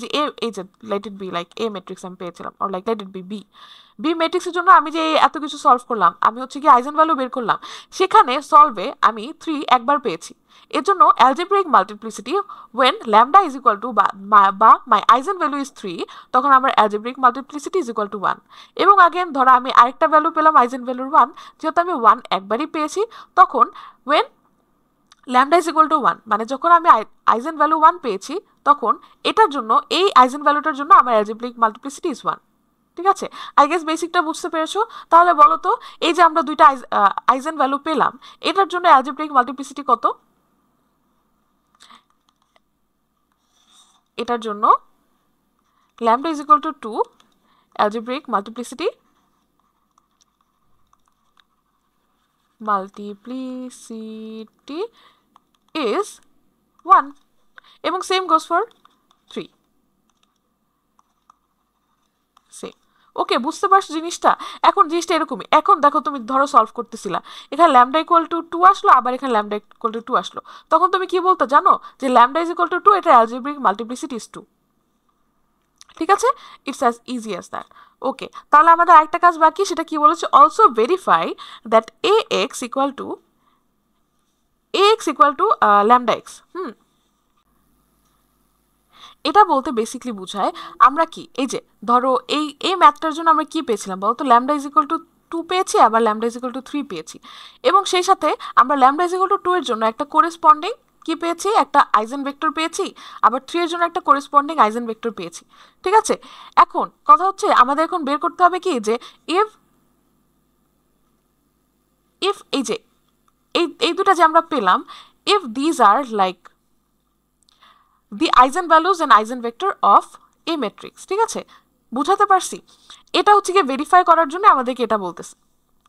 যে let it be like A matrix আমি পেয়েছিলাম, or like let it be B ম্যাট্রিক্সের জন্য আমি যে এত কিছু সলভ করলাম, আমি হচ্ছে কি আইজেন ভ্যালু বের করলাম, সেখানে সলভে আমি 3 একবার পেয়েছি। এর জন্য algebraic multiplicity when lambda is equal to বা my আইজেন ভ্যালু ইজ 3, তখন আমার algebraic multiplicity is equal two 1। এবং আগেন ধরো আমি আরেকটা ভ্যালু পেলাম আইজেন ভ্যালুর 1, যেহেতু আমি 1 একবারই পেয়েছি, তখন when lambda is equal to 1, মানে যখন আমি আইজেন ভ্যালু 1 পেয়েছি, তখন এটার জন্য এই আইজেন ভ্যালুটার জন্য আমার অ্যালজেব্রিক মাল্টিপ্লিসিটি ইজ 1। ঠিক আছে, আই গেস বেসিকটা বুঝতে পেরেছো। তাহলে বলো তো এই যে আমরা দুইটা আইজেন ভ্যালু পেলাম, এটার জন্য অ্যালজেব্রিক মাল্টিপ্লিসিটি কত? এটার জন্য lambda is equal to 2, algebraic multiplicity is 1, এবং same goes for 3, same। ওকে, বুঝতে পারছো জিনিসটা? এখন জিনিসটা এরকমই। এখন দেখো তুমি ধরো সলভ করতেছিলা, এখানে ল্যামডা ইকুয়াল টু 2 আসলো, আবার এখানে ল্যামডা ইকুয়াল টু 2 আসলো, তখন তুমি কি বলতে জানো যে ল্যামডা ইজ ইকুয়াল টু 2, এটা অ্যালজেব্রিক মাল্টিপ্লিসিটি ইজ 2। ঠিক আছে, it's as easy as that. Okay, তাহলে আমাদের আরেকটা কাজ বাকি, সেটা কি বলেছে, also verify that ax equal to lambda x. এটা বলতে বেসিকলি বোঝায় আমরা কি, এই যে ধরো এই ম্যাথটার জন্য আমরা কি পেয়েছিলাম বলতো, ল্যামডা ইজ ইকুয়াল টু 2 পেয়েছি, আবার ল্যামডা ইজ ইকুয়াল টু 3 পেয়েছি, এবং সেই সাথে আমরা ল্যামডা ইজ ইকুয়াল টু 2 এর জন্য একটা কোরেসপন্ডিং কি পেয়েছি, একটা আইজেন ভেক্টর পেয়েছি, আবার 3 এর জন্য একটা কোরেসপন্ডিং আইজেন ভেক্টর পেয়েছি। ঠিক আছে, এখন কথা হচ্ছে আমাদের এখন বের করতে হবে কি, যে ইফ এই যে এই দুটা যে আমরা পেলাম, if these are like the eigenvalues and eigenvector of a matrix। ঠিক আছে, বুঝাতে পারছি? এটা হচ্ছে কি ভেরিফাই করার জন্য আমাদেরকে এটা বলতেছে।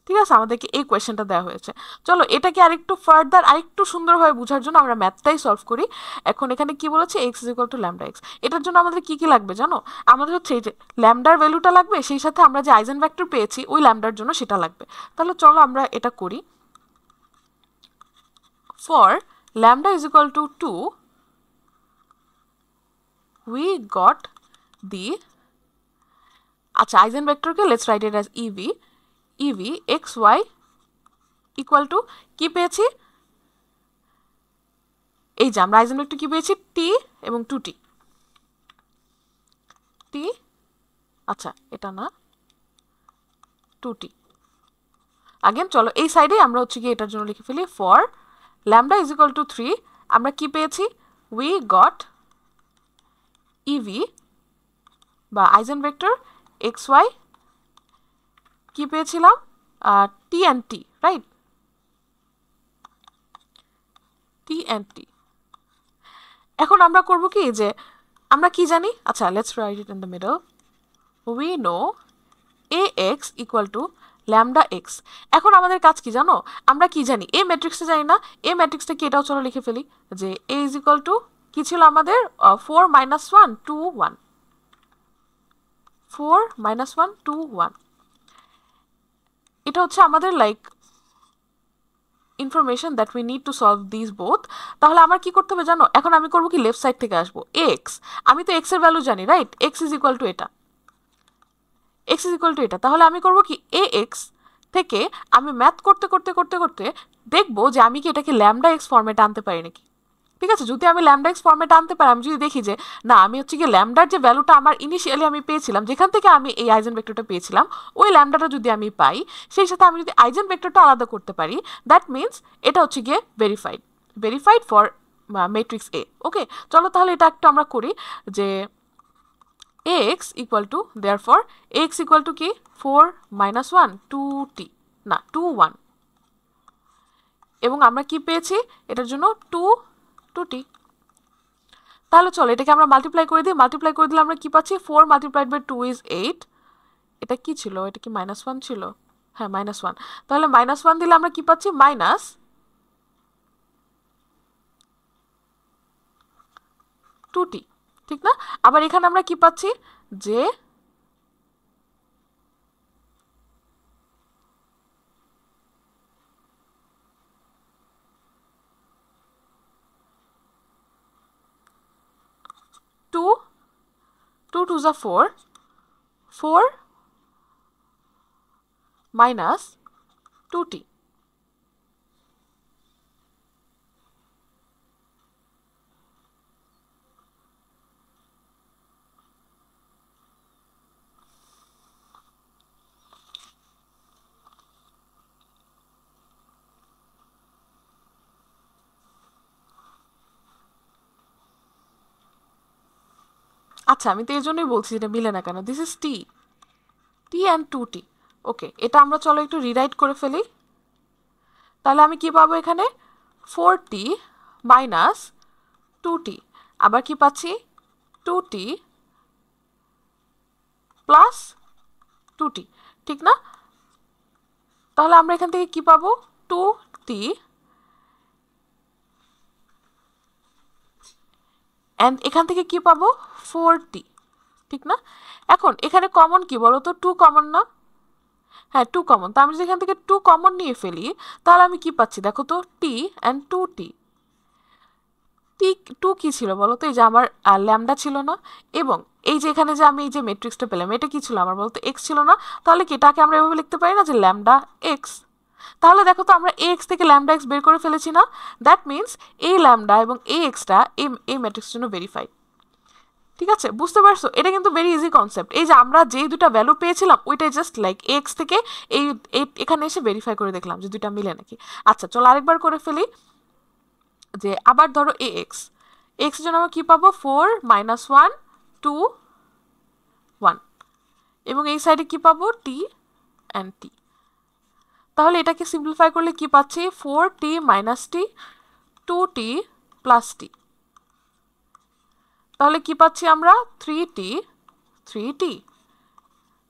ঠিক আছে, আমাদেরকে এই কোয়েশ্চেনটা দেওয়া হয়েছে। চলো এটাকে আরেকটু ফার্দার আরেকটু সুন্দরভাবে বোঝার জন্য আমরা ম্যাথটাই সলভ করি। এখন এখানে কি বলেছে, x is equal to lambda x. এটার জন্য আমাদের কি কি লাগবে জানো? আমাদের হচ্ছে এই যে ল্যামডার ভ্যালুটা লাগবে, সেই সাথে আমরা যে আইজেন ভেক্টর পেয়েছি ওই ল্যামডার জন্য সেটা লাগবে। তাহলে চলো আমরা এটা করি। For lambda is equal to 2, we got the, আচ্ছা আইজেন ভেক্টরকে let's write it as ev xy equal to কি পেয়েছি, এই যে আমরা আইজেন ভেক্টর কি পেয়েছি, t এবং 2t, আচ্ছা এটা না 2t। আগেন চলো এই সাইডে আমরা হচ্ছে কি এটার জন্য লিখে ফেলি, for lambda is equal two 3, আমরা কি পেয়েছি, we got ev বা আইজেন ভেক্টর xy কি পেয়েছিলাম, t and t, right, t and t। এখন আমরা করব কি, যে আমরা কি জানি, আচ্ছা let's write it in the middle, we know ax equal to lambda x. এখন আমাদের কাজ কি জানো, আমরা কি জানি, এ ম্যাট্রিক্সটা জানি না, এ ম্যাট্রিক্সটা কি এটাও চলো লিখে ফেলি, যে a ইজ ইকুয়াল টু কি ছিল আমাদের, 4 - 1 2 1, 4 - 1 2 1। এটা হচ্ছে আমাদের like information that we need to solve this both. তাহলে আমার কি করতে হবে জানো, এখন আমি করবো কি, লেফট সাইড থেকে আসবো এক্স, আমি তো এক্স এর ভ্যালু জানি, right, X is equal two এটা, তাহলে আমি করবো কি, এ এক্স থেকে আমি ম্যাথ করতে করতে করতে করতে দেখবো যে আমি কি এটাকে ল্যামডা এক্স ফর্মেটে আনতে পারি নাকি। ঠিক আছে, যদি আমি ল্যামডা এক্স ফর্মেটে আনতে পারি, আমি যদি দেখি যে না আমি হচ্ছে কি ল্যামডার যে ভ্যালুটা আমার ইনিশিয়ালি আমি পেয়েছিলাম, যেখান থেকে আমি এই আইজেন ভেক্টরটা পেয়েছিলাম, ওই ল্যামডাটা যদি আমি পাই, সেই সাথে আমি যদি আইজেন ভেক্টরটা আলাদা করতে পারি, দ্যাট মিনস এটা হচ্ছে গিয়ে ভেরিফাইড ফর ম্যাট্রিক্স এ। ওকে, চলো তাহলে এটা একটু আমরা করি, যে x equal two, therefore x equal to কি, 4 - 1 2t, না 2 1, এবং আমরা কি পেয়েছি এটার জন্য 2t। তাহলে চলো এটাকে আমরা মাল্টিপ্লাই করে দিই, মাল্টিপ্লাই করে দিলে আমরা কি পাচ্ছি, 4 মাল্টিপ্লাইড বাই 2 ইজ 8। এটা কি ছিল, এটা কি -1 ছিল, হ্যাঁ -1, তাহলে -1 দিলে আমরা কি পাচ্ছি, -2t, ঠিক না? আবার এখানে আমরা কি পাচ্ছি, যে 2 যা 4, 4 minus 2t. আচ্ছা, আমি তো এই জন্যই বলছি এটা মিলে না কেন। This is t and 2t. ওকে, এটা আমরা চলো একটু রিরাইট করে ফেলি। তাহলে আমি কি পাবো এখানে? 4t minus 2t। আবার কি পাচ্ছি? 2t প্লাস 2t, ঠিক না? তাহলে আমরা এখান থেকে কি পাবো? 2t and এখান থেকে কি পাবো? 4t, ঠিক না? এখন এখানে কমন কি বলো তো? 2 কমন না? হ্যাঁ, 2 কমন। তো আমি যদি এখান থেকে 2 কমন নিয়ে ফেলি তাহলে আমি কি পাচ্ছি দেখো তো? t and 2t। টু কি ছিল বলো তো? এই যে আমার ল্যামডা ছিল না, এবং এই যে এখানে যে আমি এই যে ম্যাট্রিক্সটা পেলাম এটা কি ছিল আমার বলতো? এক্স ছিল না? তাহলে কি এটাকে আমরা এভাবে লিখতে পারি না যে ল্যামডা এক্স? তাহলে দেখো তো আমরা এ এক্স থেকে ল্যামডা এক্স বের করে ফেলেছি না? দ্যাট মিনস এই ল্যামডা এবং এই এক্সটা এই ম্যাট্রিক্সের জন্য ভেরিফাইড। ঠিক আছে, বুঝতে পারছো? এটা কিন্তু ভেরি ইজি কনসেপ্ট। এই যে আমরা যেই দুটা ভ্যালু পেয়েছিলাম ওইটাই জাস্ট লাইক এক্স থেকে এই এখানে এসে ভেরিফাই করে দেখলাম যে দুইটা মিলে নাকি। আচ্ছা চলো আরেকবার করে ফেলি। যে আবার ধরো এ এক্স, এক্স এর জন্য আমরা কি পাবো? 4 minus 1 2 1, এবং এই সাইডে কি পাবো? t and t। তাহলে এটাকে সিম্পলিফাই করলে কি পাচ্ছি? 4t minus t 2t plus t। তাহলে কি পাচ্ছি আমরা? 3t।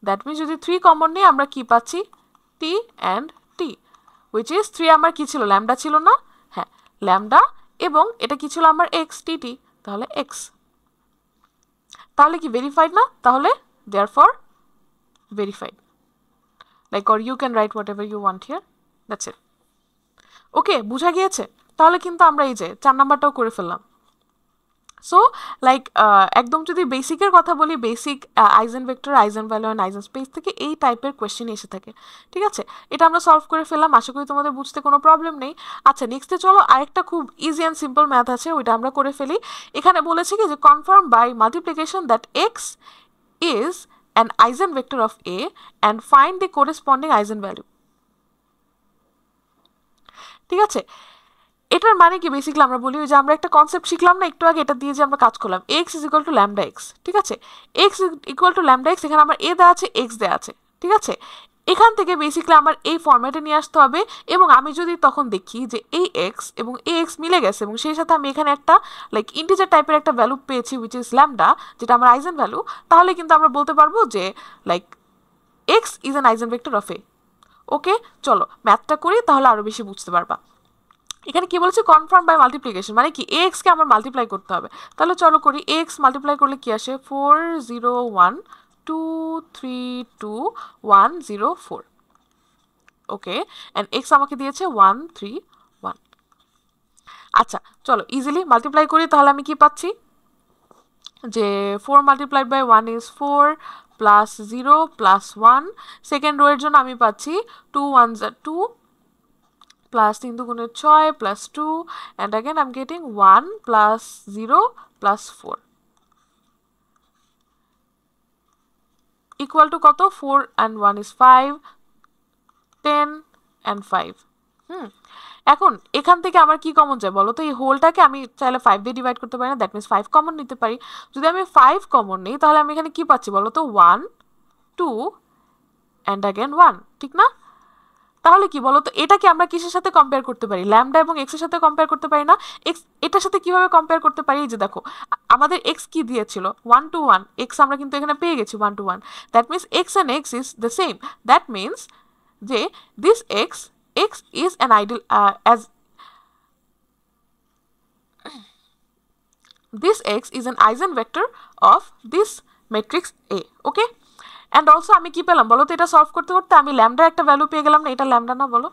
দ্যাট মিনস যদি 3 কমন নিই আমরা কি পাচ্ছি? t and t, which is 3 আমার কি ছিল? ল্যামডা ছিল না? হ্যাঁ, ল্যামডা, এবং এটা কি ছিল আমার? এক্স, টি। তাহলে এক্স। তাহলে কি ভেরিফাইড না? তাহলে therefore verified. Like, or you can write whatever you want here. That's it. ওকে, বুঝা গিয়েছে? তাহলে কিন্তু আমরা এই যে 4 নাম্বারটাও করে ফেললাম। সো লাইক একদম যদি বেসিকের কথা বলি, basic eigen vector, eigenvalue and eigen space থেকে এই টাইপের কোয়েশ্চেন এসে থাকে। ঠিক আছে, এটা আমরা সলভ করে ফেললাম। আশা করি তোমাদের বুঝতে কোনো প্রবলেম নেই। আচ্ছা, নেক্সটে চলো আরেকটা খুব ইজি অ্যান্ড সিম্পল ম্যাথ আছে, ওইটা আমরা করে ফেলি। এখানে বলেছে কি যে confirm by multiplication that x is an eigenvector of A and find the corresponding eigenvalue. ঠিক আছে, এটার মানে কি? বেসিক্যালি আমরা বলি যে আমরা একটা কনসেপ্ট শিখলাম না একটু আগে, এটা দিয়ে যে আমরা কাজ করলাম, x is equal to lambda x। ঠিক আছে, x is equal to lambda x, এখানে আমার a দেওয়া আছে, x দেওয়া আছে। ঠিক আছে, এখান থেকে বেসিক্যালি আমার এই ফরম্যাটে নিয়ে আসতে হবে, এবং আমি যদি তখন দেখি যে এই x এবং এই x মিলে গেছে, এবং সেই সাথে আমি এখানে একটা লাইক ইন্টিজার টাইপের একটা ভ্যালু পেয়েছি উইচ ইজ ল্যামডা, যেটা আমার আইজেন ভ্যালু, তাহলে কিন্তু আমরা বলতে পারবো যে like x is an eigenvector of A। ওকে, চলো ম্যাথটা করি, তাহলে আরো বেশি বুঝতে পারবা। এখানে কি বলছে? কনফার্ম বাই মাল্টিপ্লিকেশন, মানে কি এক্স কে আমার মাল্টিপ্লাই করতে হবে। তাহলে চলো করি। এক্স মাল্টিপ্লাই করলে কি আসে? 4 0 1 2 3 2 1 0 4। ওকে, এন্ড এক্স আমাকে দিয়েছে 1 3 1। আচ্ছা চলো ইজিলি মাল্টিপ্লাই করি, তাহলে আমি কি পাচ্ছি? যে 4 multiplied by 1 is 4 plus 0 plus 1। Second row এর জন্য আমি পাচ্ছি 2 1 2 plus 3 দুগুণে 6 plus 2, and again I'm getting 1 plus 0 plus 4 equal to কত? 4 and 1 is 5, 10 and 5। এখন এখান থেকে আমার কি কমন যায় বলো তো? এই হোলটাকে আমি চাইলে 5 দিয়ে ডিভাইড করতে পারি না, দ্যাট মিনস 5 কমন নিতে পারি। যদি আমি 5 কমন নিই তাহলে আমি এখানে কি পাচ্ছি বলো তো? 1 2 and again 1, ঠিক না? তাহলে কি বলতো? এটাকে আমরা কিসের সাথে কম্পেয়ার করতে পারি? ল্যামডা এবং এক্স এর সাথে কম্পেয়ার করতে পারি না? এক্স এটার সাথে কিভাবে কম্পেয়ার করতে পারি? এই যে দেখো আমাদের এক্স কি দিয়েছিল? 1 to 1, এক্স আমরা কিন্তু এখানে পেয়ে গেছি 1 to 1। That means x and x is the same. That means যে this x is an ideal as this x is an eigenvector of this matrix A. Okay, and also আমি কি পেলাম বলো তো? এটা সলভ করতে করতে আমি ল্যামডা একটা ভ্যালু পেয়ে গেলাম না? এটা ল্যামডা না বলো?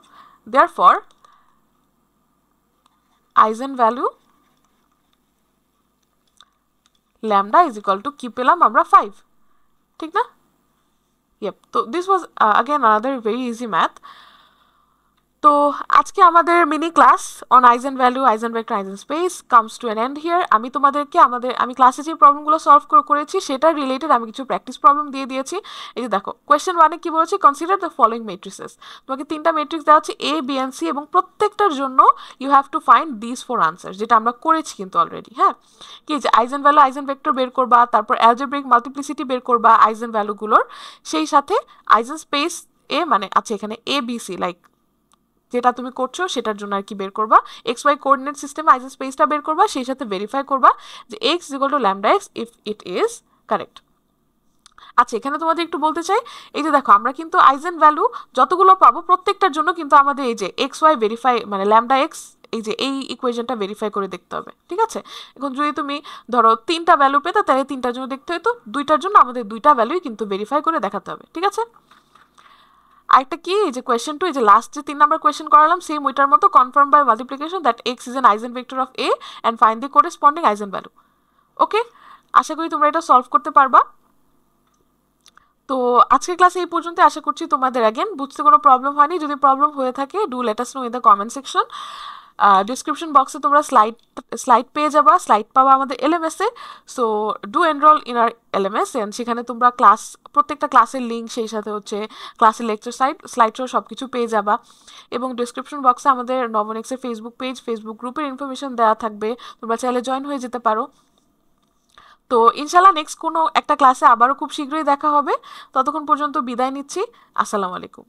therefore eigenvalue lambda is equal to কি পেলাম আমরা 5, ঠিক না? ইয়েপ, তো this was again another very easy math. তো আজকে আমাদের mini class on eigen value, eigen vector, eigen space comes to an end here. আমি তোমাদেরকে আমি ক্লাসে যে প্রবলেমগুলো সলভ করেছি সেটার রিলেটেড আমি কিছু প্র্যাকটিস প্রবলেম দিয়ে দিয়েছি। এই যে দেখো কোয়েশ্চেন 1-এ কি বলেছি, কনসিডার দ্য ফলোইং মেট্রিসেস। তোমাকে 3টা ম্যাট্রিক্স দেওয়া হচ্ছে এ, বি এন্ড সি, এবং প্রত্যেকটার জন্য you have to find this 4 answer, যেটা আমরা করেছি কিন্তু অলরেডি। হ্যাঁ, কি যে আইজেন ভ্যালু, আইজেন ভেক্টর বের করবা, তারপর অ্যালজেব্রিক মাল্টিপ্লিসিটি বের করবা আইজেন ভ্যালুগুলোর, সেই সাথে আইজেন স্পেস এ মানে আছে এখানে এ বি সি, লাইক যেটা তুমি করছো সেটার জন্য আর কি বের করবা, X Y coordinate system eigen স্পেসটা বের করবা, সেই সাথে ভেরিফাই করবা যে X equal to lambda X if it is correct. আচ্ছা, এখানে তোমাদের একটু বলতে চাই, এই যে দেখো আমরা কিন্তু আইজেন ভ্যালু যতগুলো পাবো প্রত্যেকটার জন্য কিন্তু আমাদের এই যে এক্স ওয়াই ভেরিফাই মানে ল্যামডা এক্স, এই যে এই ইকুয়েশনটা ভেরিফাই করে দেখতে হবে, ঠিক আছে? এখন যদি তুমি ধরো 3টা ভ্যালু পেতে, তাহলে 3টার জন্য দেখতে হতো, 2টার জন্য আমাদের 2টা ভ্যালুই কিন্তু ভেরিফাই করে দেখাতে হবে, ঠিক আছে? আরেকটা কি, এই যে কোয়েশ্চেন 2, এই যে লাস্ট যে 3 নাম্বার কোয়েশ্চেন করালাম সেম ওইটার মতো, confirm by multiplication that x is an eigenvector of A and find the corresponding eigenvalue. Okay, আশা করি তোমরা এটা সলভ করতে পারবা। তো আজকের ক্লাসে এই পর্যন্ত, আশা করছি তোমাদের অ্যাগেন বুঝতে কোনো প্রবলেম হয়নি। যদি প্রবলেম হয়ে থাকে do let us know in the comment section. Description বক্সে তোমরা স্লাইড পেয়ে যাবা, স্লাইড পাবা আমাদের এলএমএস-এ। So do enroll in our LMS, and সেখানে তোমরা প্রত্যেকটা ক্লাসের লিঙ্ক, সেই সাথে হচ্ছে ক্লাসের লেকচার স্লাইড সহ সব কিছু পেয়ে যাবা। এবং ডিসক্রিপশন বক্সে আমাদের নভোনেক্সের ফেসবুক পেজ, ফেসবুক গ্রুপের ইনফরমেশন দেওয়া থাকবে, তোমরা চাইলে জয়েন হয়ে যেতে পারো। তো ইনশাল্লাহ নেক্সট কোনো একটা ক্লাসে আবারও খুব শীঘ্রই দেখা হবে। ততক্ষণ পর্যন্ত বিদায় নিচ্ছি। আসসালামু আলাইকুম।